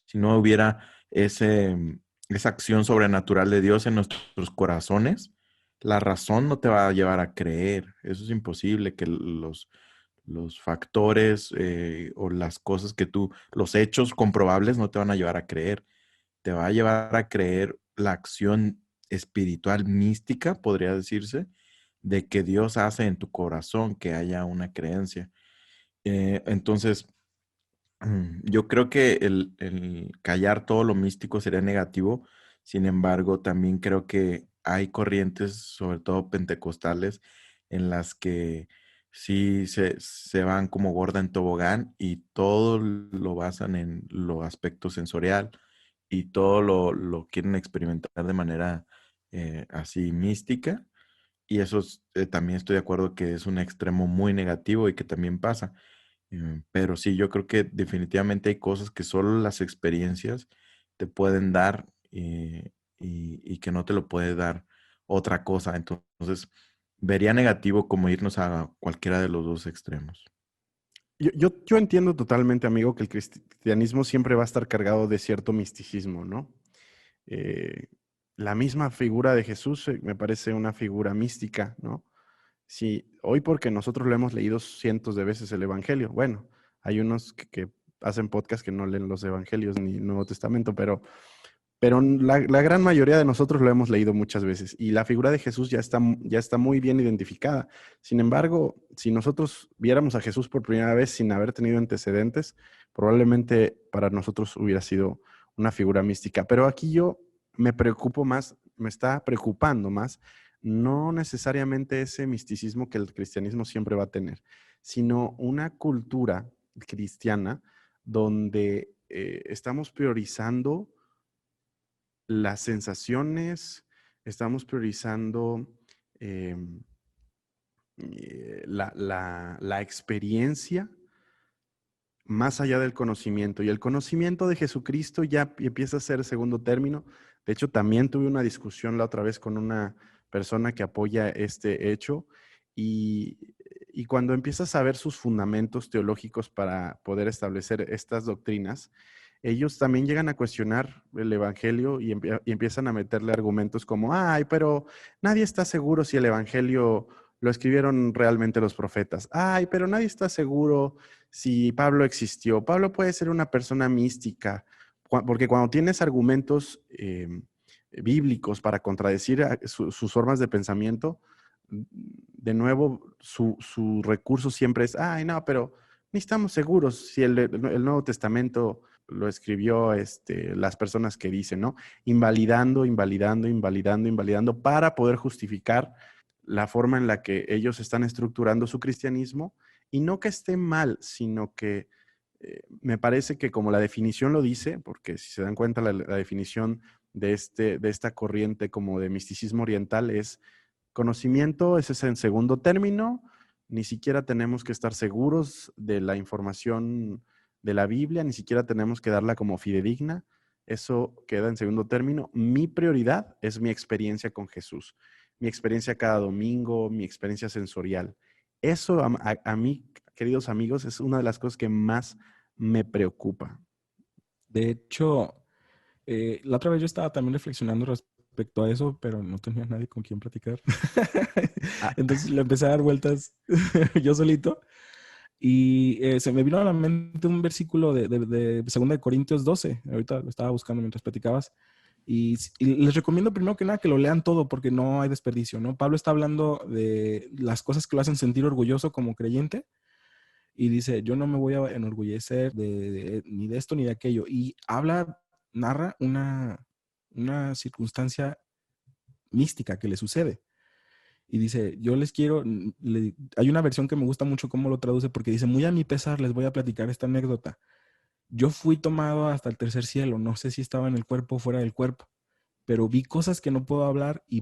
Si no hubiera esa acción sobrenatural de Dios en nuestros corazones, la razón no te va a llevar a creer. Eso es imposible, que los factores o las cosas los hechos comprobables no te van a llevar a creer. Te va a llevar a creer la acción espiritual mística, podría decirse, de que Dios hace en tu corazón que haya una creencia. Entonces, yo creo que el callar todo lo místico sería negativo. Sin embargo, también creo que hay corrientes, sobre todo pentecostales, en las que sí se van como gorda en tobogán y todo lo basan en lo aspecto sensorial y todo lo quieren experimentar de manera así mística. Y eso también estoy de acuerdo que es un extremo muy negativo y que también pasa. Pero sí, yo creo que definitivamente hay cosas que solo las experiencias te pueden dar y que no te lo puede dar otra cosa. Entonces, vería negativo como irnos a cualquiera de los dos extremos. Yo entiendo totalmente, amigo, que el cristianismo siempre va a estar cargado de cierto misticismo, ¿no? Eh, la misma figura de Jesús me parece una figura mística, ¿no? Sí, hoy porque nosotros lo hemos leído cientos de veces el Evangelio. Bueno, hay unos que hacen podcast que no leen los Evangelios ni Nuevo Testamento, pero la gran mayoría de nosotros lo hemos leído muchas veces y la figura de Jesús ya está muy bien identificada. Sin embargo, si nosotros viéramos a Jesús por primera vez sin haber tenido antecedentes, probablemente para nosotros hubiera sido una figura mística. Pero aquí yo me preocupo más, me está preocupando más, no necesariamente ese misticismo que el cristianismo siempre va a tener, sino una cultura cristiana donde estamos priorizando las sensaciones, estamos priorizando la experiencia más allá del conocimiento. Y el conocimiento de Jesucristo ya empieza a ser segundo término. De hecho, también tuve una discusión la otra vez con una persona que apoya este hecho y cuando empiezas a ver sus fundamentos teológicos para poder establecer estas doctrinas, ellos también llegan a cuestionar el Evangelio y empiezan a meterle argumentos como, ay, pero nadie está seguro si el Evangelio lo escribieron realmente los profetas. Ay, pero nadie está seguro si Pablo existió. Pablo puede ser una persona mística, porque cuando tienes argumentos bíblicos para contradecir sus formas de pensamiento, de nuevo, su recurso siempre es, ay, no, pero ni estamos seguros si el Nuevo Testamento lo escribió las personas que dicen, ¿no? Invalidando para poder justificar la forma en la que ellos están estructurando su cristianismo y no que esté mal, sino que me parece que como la definición lo dice, porque si se dan cuenta la definición de esta corriente como de misticismo oriental es conocimiento, ese es en segundo término, ni siquiera tenemos que estar seguros de la información de la Biblia, ni siquiera tenemos que darla como fidedigna, eso queda en segundo término. Mi prioridad es mi experiencia con Jesús, mi experiencia cada domingo, mi experiencia sensorial. Eso a mí, queridos amigos, es una de las cosas que más me preocupa. De hecho, la otra vez yo estaba también reflexionando respecto a eso, pero no tenía nadie con quien platicar. Entonces le empecé a dar vueltas yo solito y se me vino a la mente un versículo de 2 de Corintios 12. Ahorita lo estaba buscando mientras platicabas. Y les recomiendo primero que nada que lo lean todo porque no hay desperdicio, ¿no? Pablo está hablando de las cosas que lo hacen sentir orgulloso como creyente y dice, yo no me voy a enorgullecer ni de esto ni de aquello. Y narra una circunstancia mística que le sucede. Y dice, yo les quiero, hay una versión que me gusta mucho cómo lo traduce porque dice, muy a mi pesar les voy a platicar esta anécdota. Yo fui tomado hasta el tercer cielo, no sé si estaba en el cuerpo o fuera del cuerpo, pero vi cosas que no puedo hablar y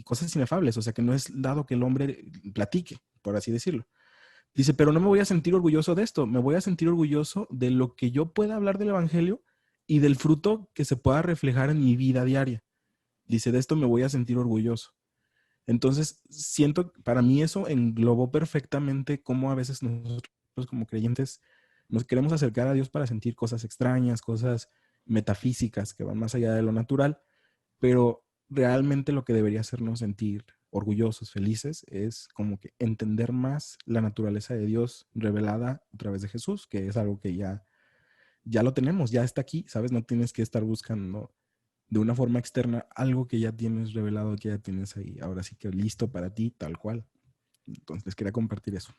cosas inefables, o sea que no es dado que el hombre platique, por así decirlo. Dice, pero no me voy a sentir orgulloso de esto, me voy a sentir orgulloso de lo que yo pueda hablar del evangelio y del fruto que se pueda reflejar en mi vida diaria. Dice, de esto me voy a sentir orgulloso. Entonces, siento, para mí eso englobó perfectamente cómo a veces nosotros como creyentes nos queremos acercar a Dios para sentir cosas extrañas, cosas metafísicas que van más allá de lo natural, pero realmente lo que debería hacernos sentir orgullosos, felices, es como que entender más la naturaleza de Dios revelada a través de Jesús, que es algo que ya lo tenemos, ya está aquí, ¿sabes? No tienes que estar buscando de una forma externa algo que ya tienes revelado, que ya tienes ahí, ahora sí que listo para ti, tal cual. Entonces les quería compartir eso.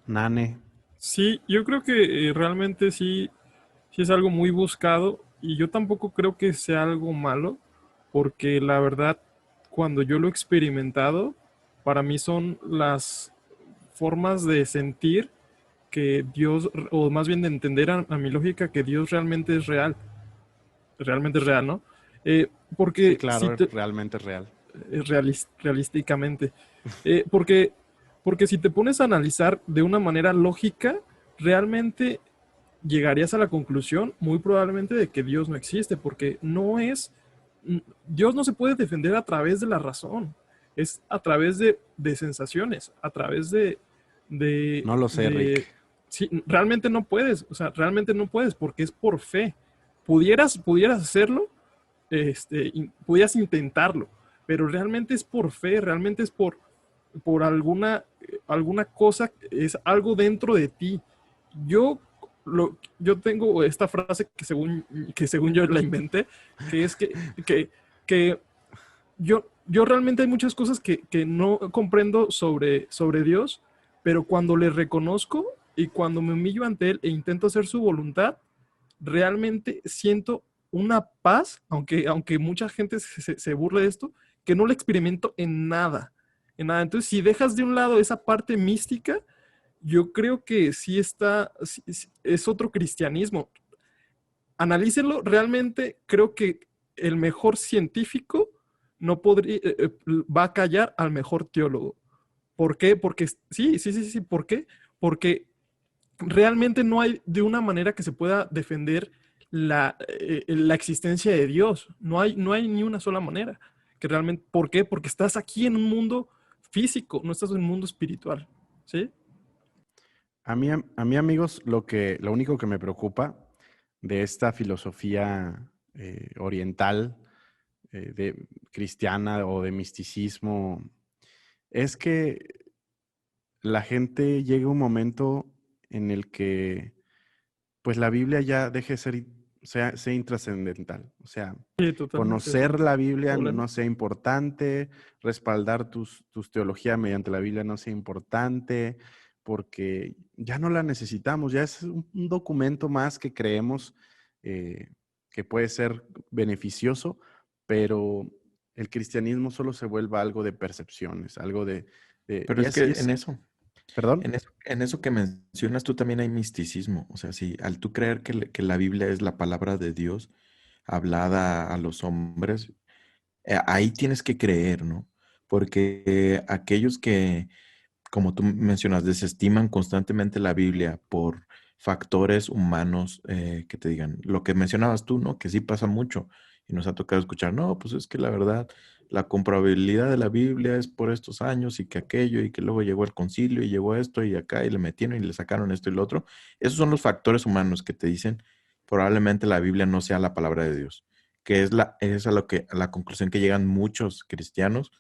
Nane. Sí, yo creo que realmente sí, sí es algo muy buscado y yo tampoco creo que sea algo malo, porque la verdad, cuando yo lo he experimentado, para mí son las formas de sentir que Dios, o más bien de entender a mi lógica que Dios realmente es real, ¿no? Sí, Porque si claro, te, realmente es real. realísticamente. Porque si te pones a analizar de una manera lógica, realmente llegarías a la conclusión, muy probablemente, de que Dios no existe, porque Dios no se puede defender a través de la razón, es a través de sensaciones, a través No lo sé, Rick. sí, realmente no puedes, o sea, realmente no puedes, porque es por fe. Pudieras hacerlo, pudieras intentarlo, pero realmente es por fe, realmente es por alguna cosa, es algo dentro de ti. Yo, yo tengo esta frase que según yo la inventé, que es que yo realmente hay muchas cosas que no comprendo sobre Dios, pero cuando le reconozco y cuando me humillo ante Él e intento hacer su voluntad, realmente siento una paz, aunque mucha gente se burle de esto, que no la experimento en nada, en nada. Entonces, si dejas de un lado esa parte mística, yo creo que es otro cristianismo. Analícenlo, realmente creo que el mejor científico no podría, va a callar al mejor teólogo. ¿Por qué? Porque, sí, ¿por qué? Porque realmente no hay de una manera que se pueda defender la existencia de Dios. No hay ni una sola manera. Que realmente, ¿por qué? Porque estás aquí en un mundo físico, no estás en un mundo espiritual. ¿Sí? A mí, amigos, lo único que me preocupa de esta filosofía oriental, de cristiana o de misticismo, es que la gente llega a un momento en el que pues la Biblia ya deje de ser intrascendental. O sea, Sí, totalmente. Es conocer un la Biblia problema. no sea importante, respaldar tus teologías mediante la Biblia no sea importante, porque ya no la necesitamos, ya es un documento más que creemos eh, que puede ser beneficioso, pero el cristianismo solo se vuelve algo de percepciones, algo Pero es que en eso, ¿perdón? en eso que mencionas tú también hay misticismo. O sea, si al tú creer que la Biblia es la palabra de Dios hablada a los hombres, ahí tienes que creer, ¿no? Porque aquellos que, como tú mencionas, desestiman constantemente la Biblia por factores humanos que te digan, lo que mencionabas tú, ¿no? Que sí pasa mucho y nos ha tocado escuchar, no, pues es que la verdad, la comprobabilidad de la Biblia es por estos años y que aquello y que luego llegó el concilio y llegó esto y acá y le metieron y le sacaron esto y lo otro. Esos son los factores humanos que te dicen, probablemente la Biblia no sea la palabra de Dios, que es a la conclusión que llegan muchos cristianos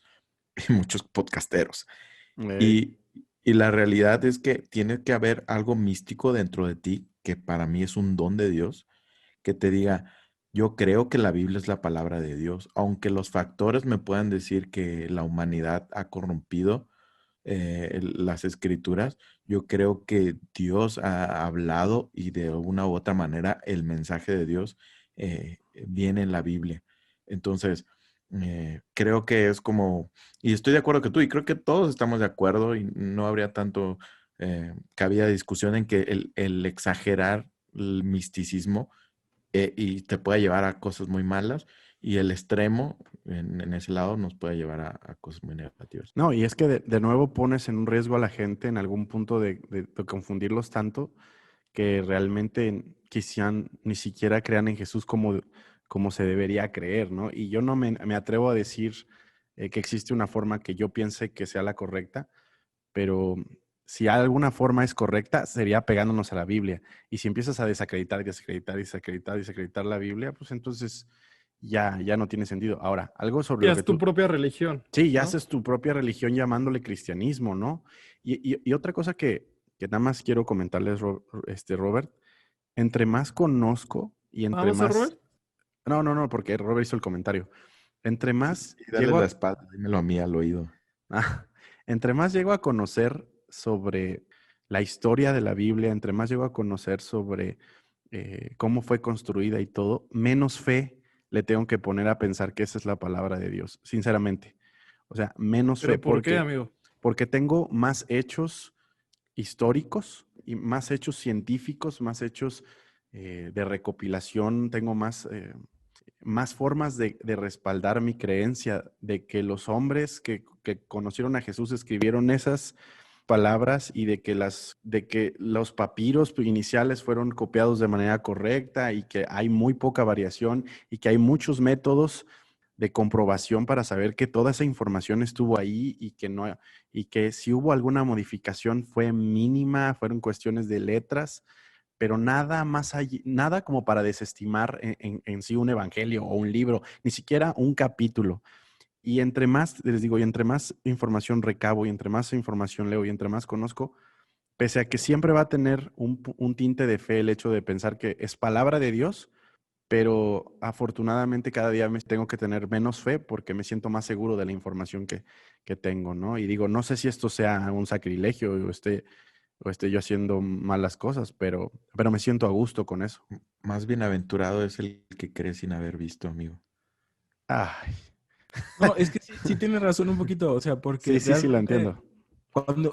y muchos podcasteros. Ey. Y, y la realidad es que tiene que haber algo místico dentro de ti, que para mí es un don de Dios, que te diga, yo creo que la Biblia es la palabra de Dios, aunque los factores me puedan decir que la humanidad ha corrompido las escrituras, yo creo que Dios ha hablado y de una u otra manera el mensaje de Dios viene en la Biblia. Entonces, creo que es como, y estoy de acuerdo que tú, y creo que todos estamos de acuerdo y no habría tanto cabida de discusión en que el exagerar el misticismo y te puede llevar a cosas muy malas y el extremo en ese lado nos puede llevar a cosas muy negativas. No, y es que de nuevo pones en un riesgo a la gente en algún punto de confundirlos tanto que realmente quizás ni siquiera crean en Jesús como se debería creer, ¿no? Y yo no me atrevo a decir que existe una forma que yo piense que sea la correcta, pero si alguna forma es correcta, sería pegándonos a la Biblia. Y si empiezas a desacreditar la Biblia, pues entonces ya no tiene sentido. Ahora, algo sobre Y lo haz que tu tú... propia religión, Sí, ya ¿no? haces tu propia religión llamándole cristianismo, ¿no? Y otra cosa que nada más quiero comentarles, Robert, entre más conozco y Nada entre más a más... Robert. No, porque Robert hizo el comentario. Entre más Y dale llego la a... espada, dímelo a mí al oído. entre más llego a conocer sobre la historia de la Biblia, entre más llego a conocer sobre cómo fue construida y todo, menos fe le tengo que poner a pensar que esa es la palabra de Dios, sinceramente. O sea, menos fe ¿Pero por qué, porque, amigo? porque tengo más hechos históricos y más hechos científicos, más hechos de recopilación, tengo más formas de respaldar mi creencia de que los hombres que conocieron a Jesús escribieron esas palabras y de que los papiros iniciales fueron copiados de manera correcta y que hay muy poca variación y que hay muchos métodos de comprobación para saber que toda esa información estuvo ahí y que no, y que si hubo alguna modificación fue mínima, fueron cuestiones de letras, pero nada más allí, nada como para desestimar en sí un evangelio o un libro, ni siquiera un capítulo. Y entre más, les digo, y entre más información recabo, y entre más información leo, y entre más conozco, pese a que siempre va a tener un tinte de fe el hecho de pensar que es palabra de Dios, pero afortunadamente cada día me tengo que tener menos fe porque me siento más seguro de la información que tengo, ¿no? Y digo, no sé si esto sea un sacrilegio o esté yo haciendo malas cosas, pero me siento a gusto con eso. Más bienaventurado es el que cree sin haber visto, amigo. Ay, No, es que sí tienes razón un poquito, o sea, porque sí, lo realmente entiendo.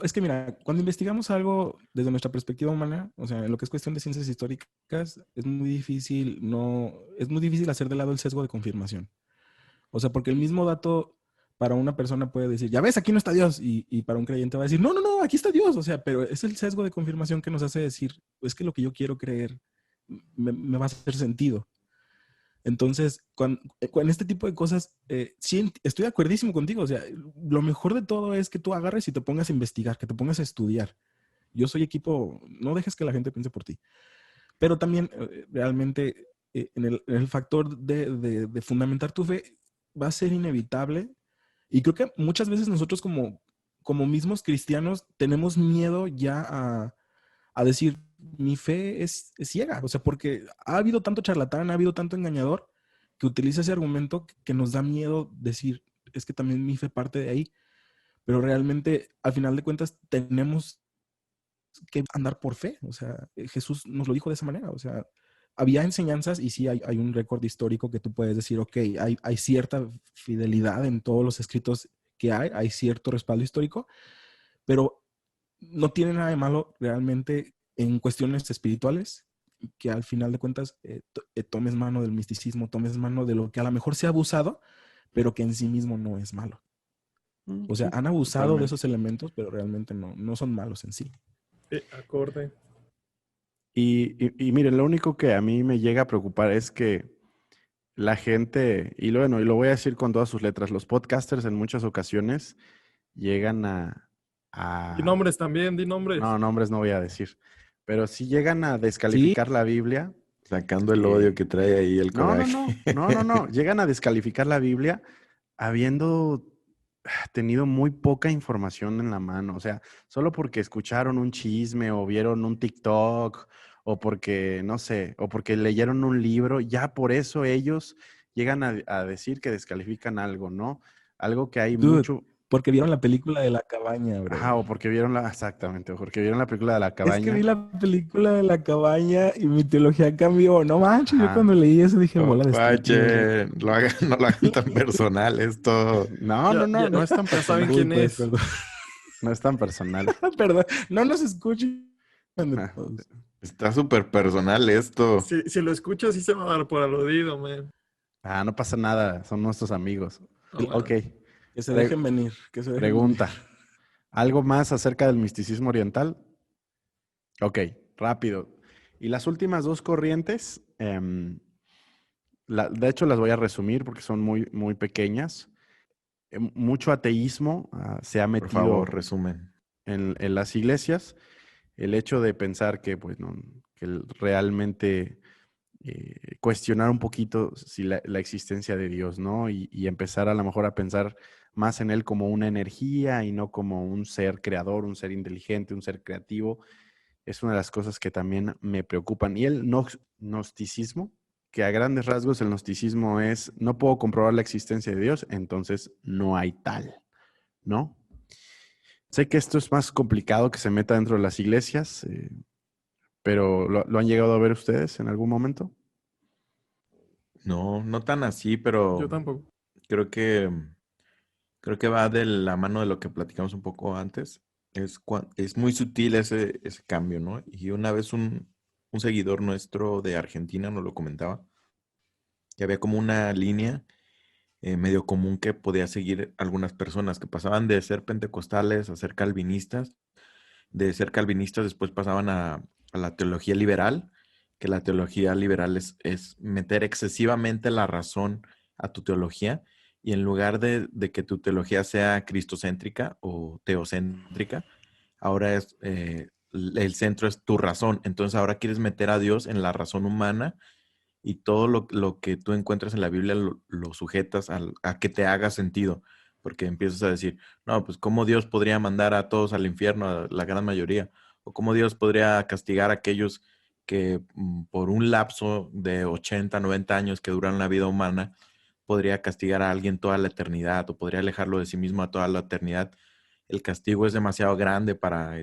es que mira, cuando investigamos algo desde nuestra perspectiva humana, o sea, en lo que es cuestión de ciencias históricas, es muy difícil hacer de lado el sesgo de confirmación. O sea, porque el mismo dato para una persona puede decir, ya ves, aquí no está Dios, y para un creyente va a decir, no, no, no, aquí está Dios. O sea, pero es el sesgo de confirmación que nos hace decir, es que lo que yo quiero creer me va a hacer sentido. Entonces, con este tipo de cosas, sí, estoy de acuerdísimo contigo. O sea, lo mejor de todo es que tú agarres y te pongas a investigar, que te pongas a estudiar. Yo soy equipo, no dejes que la gente piense por ti. Pero también, realmente, en el factor de fundamentar tu fe va a ser inevitable. Y creo que muchas veces nosotros como mismos cristianos tenemos miedo ya a decir, mi fe es ciega, o sea, porque ha habido tanto charlatán, ha habido tanto engañador que utiliza ese argumento que nos da miedo decir, es que también mi fe parte de ahí, pero realmente al final de cuentas tenemos que andar por fe, o sea, Jesús nos lo dijo de esa manera, o sea, había enseñanzas y sí hay un récord histórico que tú puedes decir, ok, hay cierta fidelidad en todos los escritos que hay cierto respaldo histórico, pero no tiene nada de malo realmente en cuestiones espirituales, que al final de cuentas tomes mano del misticismo, tomes mano de lo que a lo mejor se ha abusado, pero que en sí mismo no es malo. O sea, Sí, han abusado de totalmente. esos elementos, pero realmente no son malos en sí. Acorde. Y miren, lo único que a mí me llega a preocupar es que la gente, y lo voy a decir con todas sus letras, los podcasters en muchas ocasiones llegan Di a nombres también, di nombres. no, nombres no voy a decir, pero sí llegan a Sí, descalificar la Biblia. Sacando el odio eh, que trae ahí el no, no, coraje. no, no, no, no, llegan a descalificar la Biblia habiendo tenido muy poca información en la mano, o sea, solo porque escucharon un chisme o vieron un TikTok o porque, no sé, o porque leyeron un libro, ya por eso ellos llegan a decir que descalifican algo, ¿no? Algo que hay dude, mucho, porque vieron la película de La Cabaña, ajá, brother. o porque vieron exactamente, o porque vieron la película de La Es que vi Cabaña, la película de La Cabaña y mi teología cambió. No manches, yo ajá. cuando leí eso dije, Oh, bola de estúpidos. Pache, no lo hagan tan personal esto. No, no, Ya, no, ya, no es tan ya saben personal, Uy, quién pues, es. perdón. no es tan personal. Perdón, no nos escuchen de Ah, todos. Está súper personal esto. Si lo escuchas, sí se va a dar por aludido, man. no pasa nada, son nuestros amigos. No, Ok, man. Que se pre- dejen venir, que se dejen venir. pregunta. ¿Algo más acerca del misticismo oriental? Ok, rápido. Y las últimas dos corrientes, de hecho las voy a resumir porque son muy, muy pequeñas. Mucho ateísmo se ha Por favor, metido resumen. en las iglesias. El hecho de pensar que, pues, no, realmente cuestionar un poquito si la existencia de Dios, ¿no? Y empezar a lo mejor a pensar más en Él como una energía y no como un ser creador, un ser inteligente, un ser creativo. Es una de las cosas que también me preocupan. Y el gnosticismo, que a grandes rasgos el gnosticismo es, no puedo comprobar la existencia de Dios, entonces no hay tal, ¿no? Sé que esto es más complicado que se meta dentro de las iglesias, pero ¿lo han llegado a ver ustedes en algún momento? No, no tan así, Yo pero tampoco. creo que creo que va de la mano de lo que platicamos un poco antes. Es muy sutil ese cambio, ¿no? Y una vez un seguidor nuestro de Argentina nos lo comentaba, que había como una línea medio común que podía seguir algunas personas que pasaban de ser pentecostales a ser calvinistas, de ser calvinistas después pasaban a la teología liberal, que la teología liberal es meter excesivamente la razón a tu teología y en lugar de que tu teología sea cristocéntrica o teocéntrica, ahora el centro es tu razón. Entonces ahora quieres meter a Dios en la razón humana y todo lo que tú encuentras en la Biblia lo sujetas a que te haga sentido, porque empiezas a decir, no, pues cómo Dios podría mandar a todos al infierno, a la gran mayoría, o cómo Dios podría castigar a aquellos que por un lapso de 80, 90 años que duran la vida humana, podría castigar a alguien toda la eternidad, o podría alejarlo de sí mismo a toda la eternidad. El castigo es demasiado grande para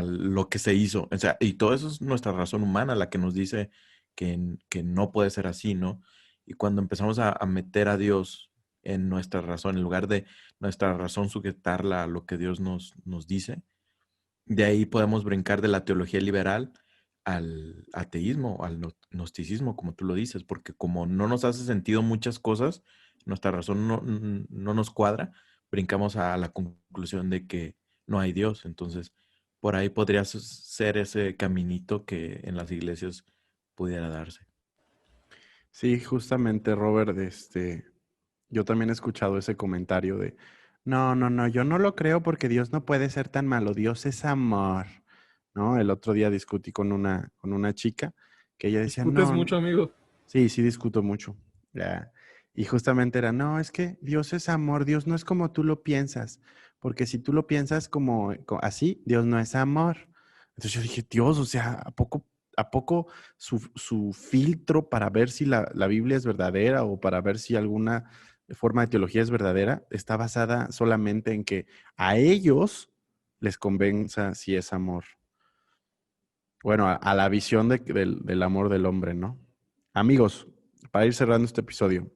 lo que se hizo. O sea, y todo eso es nuestra razón humana la que nos dice que no puede ser así, ¿no? Y cuando empezamos a meter a Dios en nuestra razón, en lugar de nuestra razón sujetarla a lo que Dios nos dice, de ahí podemos brincar de la teología liberal al ateísmo, al gnosticismo, como tú lo dices, porque como no nos hace sentido muchas cosas, nuestra razón no nos cuadra, brincamos a la conclusión de que no hay Dios. Entonces, por ahí podría ser ese caminito que en las iglesias pudiera darse. Sí, justamente, Robert, yo también he escuchado ese comentario de, no, no, no, yo no lo creo porque Dios no puede ser tan malo, Dios es amor, ¿no? El otro día discutí con una chica que ella decía, Discutes no, mucho, amigo. sí, sí discuto mucho. Ya. Y justamente era, no, es que Dios es amor, Dios no es como tú lo piensas, porque si tú lo piensas como, así, Dios no es amor. Entonces yo dije, Dios, o sea, a poco su filtro para ver si la Biblia es verdadera o para ver si alguna forma de teología es verdadera está basada solamente en que a ellos les convenza si es amor? Bueno, a la visión del amor del hombre, ¿no? Amigos, para ir cerrando este episodio,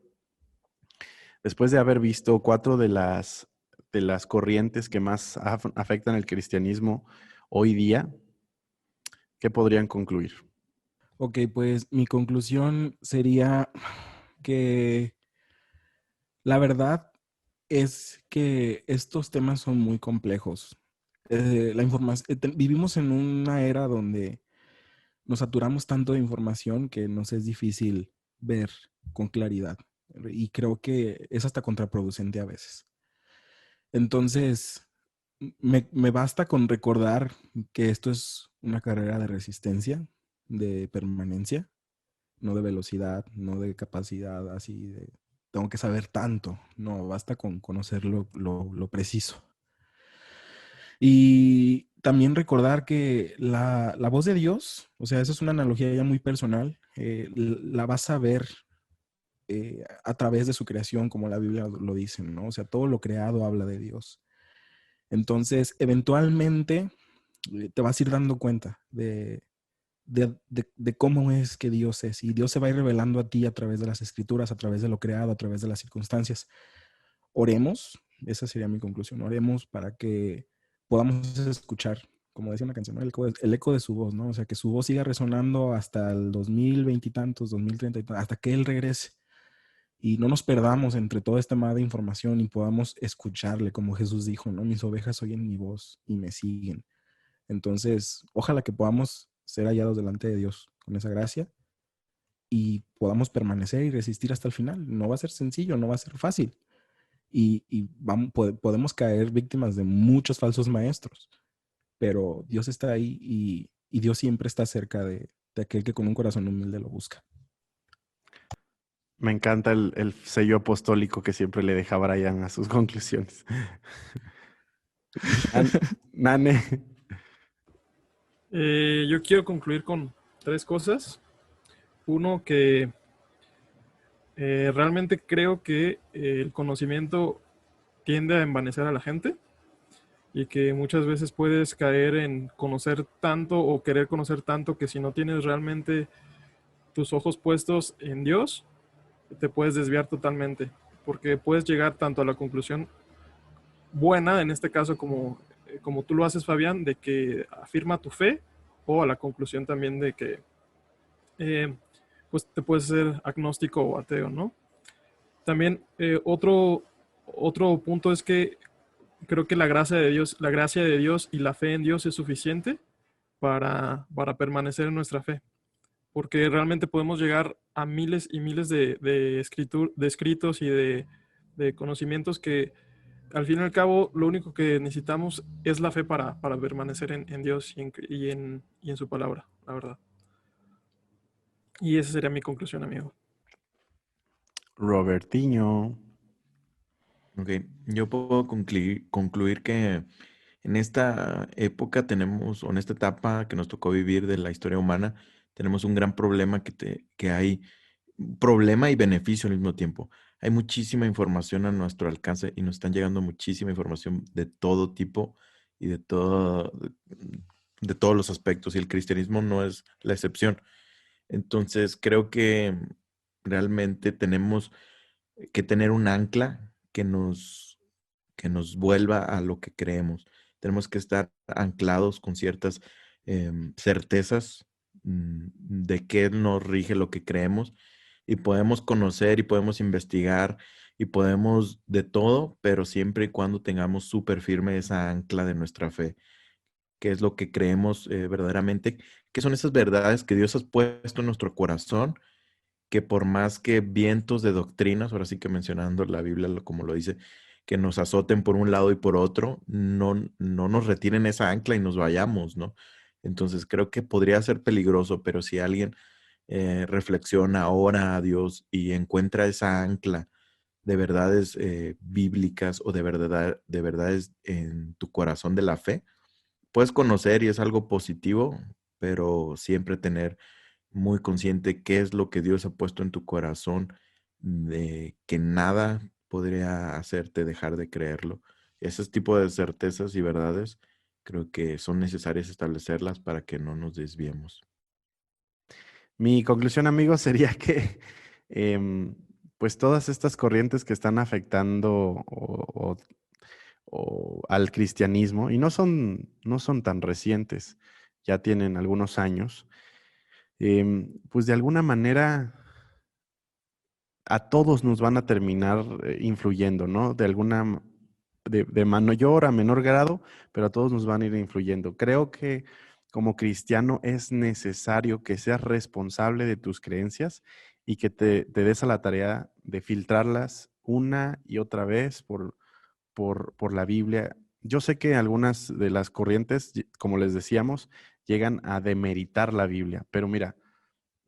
después de haber visto 4 de las corrientes que más afectan el cristianismo hoy día, ¿qué podrían concluir? Ok, pues mi conclusión sería que la verdad es que estos temas son muy complejos. Vivimos en una era donde nos saturamos tanto de información que nos es difícil ver con claridad. Y creo que es hasta contraproducente a veces. Entonces, me basta con recordar que esto es una carrera de resistencia, de permanencia, no de velocidad, no de capacidad, así de tengo que saber tanto. No, basta con conocer lo preciso. Y también recordar que la voz de Dios, o sea, esa es una analogía ya muy personal, la vas a ver a través de su creación, como la Biblia lo dice, ¿no? O sea, todo lo creado habla de Dios. Entonces, eventualmente te vas a ir dando cuenta de cómo es que Dios es. Y Dios se va a ir revelando a ti a través de las escrituras, a través de lo creado, a través de las circunstancias. Oremos, esa sería mi conclusión, oremos para que podamos escuchar, como decía una canción, ¿no? El eco de su voz, ¿no? O sea, que su voz siga resonando hasta el 2020 y tantos, 2030 y tantos, hasta que Él regrese. Y no nos perdamos entre toda esta mala información y podamos escucharle, como Jesús dijo, ¿no? Mis ovejas oyen mi voz y me siguen. Entonces, ojalá que podamos ser hallados delante de Dios con esa gracia y podamos permanecer y resistir hasta el final. No va a ser sencillo, no va a ser fácil. Y podemos caer víctimas de muchos falsos maestros, pero Dios está ahí y Dios siempre está cerca de aquel que con un corazón humilde lo busca. Me encanta el sello apostólico que siempre le deja Brian a sus conclusiones. Nane. Yo quiero concluir con 3 cosas. Uno, que realmente creo que el conocimiento tiende a envanecer a la gente y que muchas veces puedes caer en conocer tanto o querer conocer tanto que si no tienes realmente tus ojos puestos en Dios, te puedes desviar totalmente, porque puedes llegar tanto a la conclusión buena, en este caso como tú lo haces, Fabián, de que afirma tu fe, o a la conclusión también de que eh, pues te puedes ser agnóstico o ateo, ¿no? También otro punto es que creo que la gracia de Dios y la fe en Dios es suficiente para permanecer en nuestra fe, porque realmente podemos llegar a miles y miles de escritos y de conocimientos que al fin y al cabo lo único que necesitamos es la fe para permanecer en Dios y en su palabra, la verdad. Y esa sería mi conclusión, amigo. Robertinho. Ok, yo puedo concluir que en esta época tenemos, o en esta etapa que nos tocó vivir de la historia humana, tenemos un gran problema que hay problema y beneficio al mismo tiempo. Hay muchísima información a nuestro alcance y nos están llegando muchísima información de todo tipo y de todos los aspectos, y el cristianismo no es la excepción. Entonces, creo que realmente tenemos que tener un ancla que nos vuelva a lo que creemos. Tenemos que estar anclados con ciertas certezas de qué nos rige lo que creemos, y podemos conocer y podemos investigar y podemos de todo, pero siempre y cuando tengamos súper firme esa ancla de nuestra fe, que es lo que creemos verdaderamente, que son esas verdades que Dios ha puesto en nuestro corazón, que por más que vientos de doctrinas, ahora sí que mencionando la Biblia como lo dice, que nos azoten por un lado y por otro, no nos retiren esa ancla y nos vayamos, ¿no? Entonces creo que podría ser peligroso, pero si alguien reflexiona, ora a Dios y encuentra esa ancla de verdades bíblicas, o de verdades en tu corazón de la fe, puedes conocer y es algo positivo, pero siempre tener muy consciente qué es lo que Dios ha puesto en tu corazón, de que nada podría hacerte dejar de creerlo. Ese tipo de certezas y verdades creo que son necesarias establecerlas para que no nos desviemos. Mi conclusión, amigos, sería que pues todas estas corrientes que están afectando o al cristianismo, y no son tan recientes, ya tienen algunos años, pues de alguna manera a todos nos van a terminar influyendo, ¿no? De mayor a menor grado, pero a todos nos van a ir influyendo. Creo que como cristiano es necesario que seas responsable de tus creencias y que te des a la tarea de filtrarlas una y otra vez por la Biblia. Yo sé que algunas de las corrientes, como les decíamos, llegan a demeritar la Biblia, pero mira,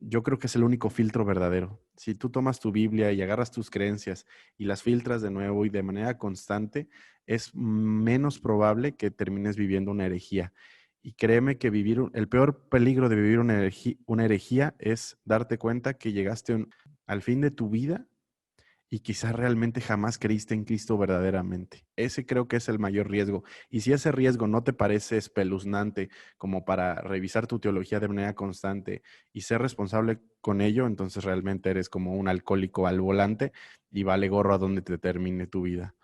yo creo que es el único filtro verdadero. Si tú tomas tu Biblia y agarras tus creencias y las filtras de nuevo y de manera constante, es menos probable que termines viviendo una herejía. Y créeme que el peor peligro de vivir una herejía es darte cuenta que llegaste al fin de tu vida y quizás realmente jamás creíste en Cristo verdaderamente. Ese creo que es el mayor riesgo. Y si ese riesgo no te parece espeluznante como para revisar tu teología de manera constante y ser responsable con ello, entonces realmente eres como un alcohólico al volante y vale gorro a donde te termine tu vida.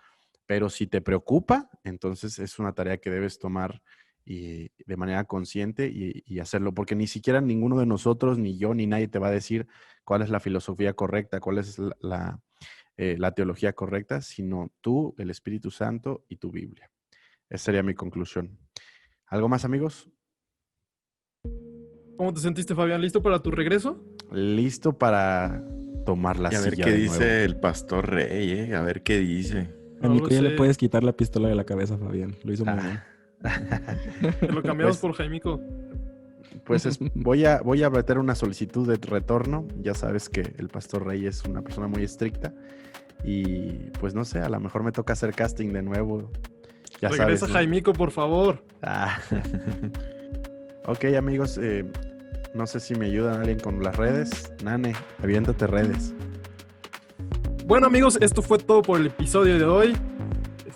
Pero si te preocupa, entonces es una tarea que debes tomar y de manera consciente y hacerlo, porque ni siquiera ninguno de nosotros, ni yo, ni nadie te va a decir cuál es la filosofía correcta, cuál es la teología correcta, sino tú, el Espíritu Santo y tu Biblia. Esa sería mi conclusión. ¿Algo más, amigos? ¿Cómo te sentiste, Fabián? ¿Listo para tu regreso? Listo para tomar la Y a ver silla qué de dice nuevo. el pastor Rey, a ver qué dice. No Amigo, lo ya le sé. puedes quitar la pistola de la cabeza, Fabián. Lo hizo muy bien. Te lo cambiamos Pues- por Jaimico. Pues voy a meter una solicitud de retorno. Ya sabes que el pastor Rey es una persona muy estricta. Y pues no sé, a lo mejor me toca hacer casting de nuevo. Ya Regresa sabes. Jaimico, por favor. Ah. Ok, amigos. No sé si me ayudan alguien con las redes. Nane, aviéntate redes. Bueno, amigos, esto fue todo por el episodio de hoy.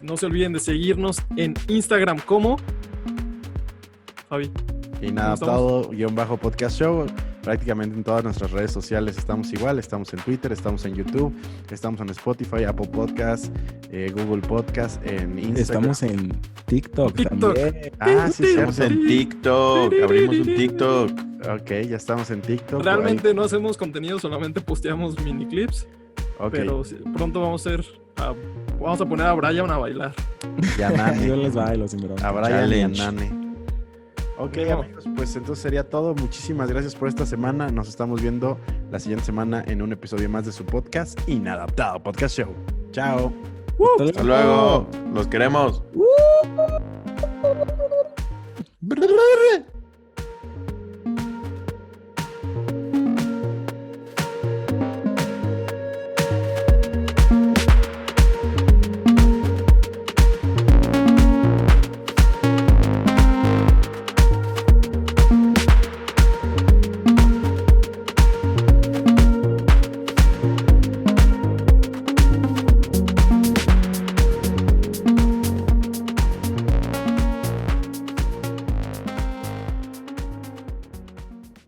No se olviden de seguirnos en Instagram como Fabi. Inadaptado-podcast show. Prácticamente en todas nuestras redes sociales estamos igual. Estamos en Twitter, estamos en YouTube, estamos en Spotify, Apple Podcast, Google Podcast, en Instagram. Estamos en TikTok, TikTok. también. Ah, sí, Estamos cierto. en TikTok, abrimos un TikTok. Ok, ya estamos en TikTok. Realmente no hacemos contenido, solamente posteamos mini clips. Ok, Pero pronto vamos a poner a Brian a bailar. ya Yo Nane. les bailo sin broma. A Brian y a Challenge. Nane. Ok, No. amigos, pues entonces sería todo. Muchísimas gracias por esta semana. Nos estamos viendo la siguiente semana en un episodio más de su podcast Inadaptado Podcast Show. Chao. Hasta luego, los queremos.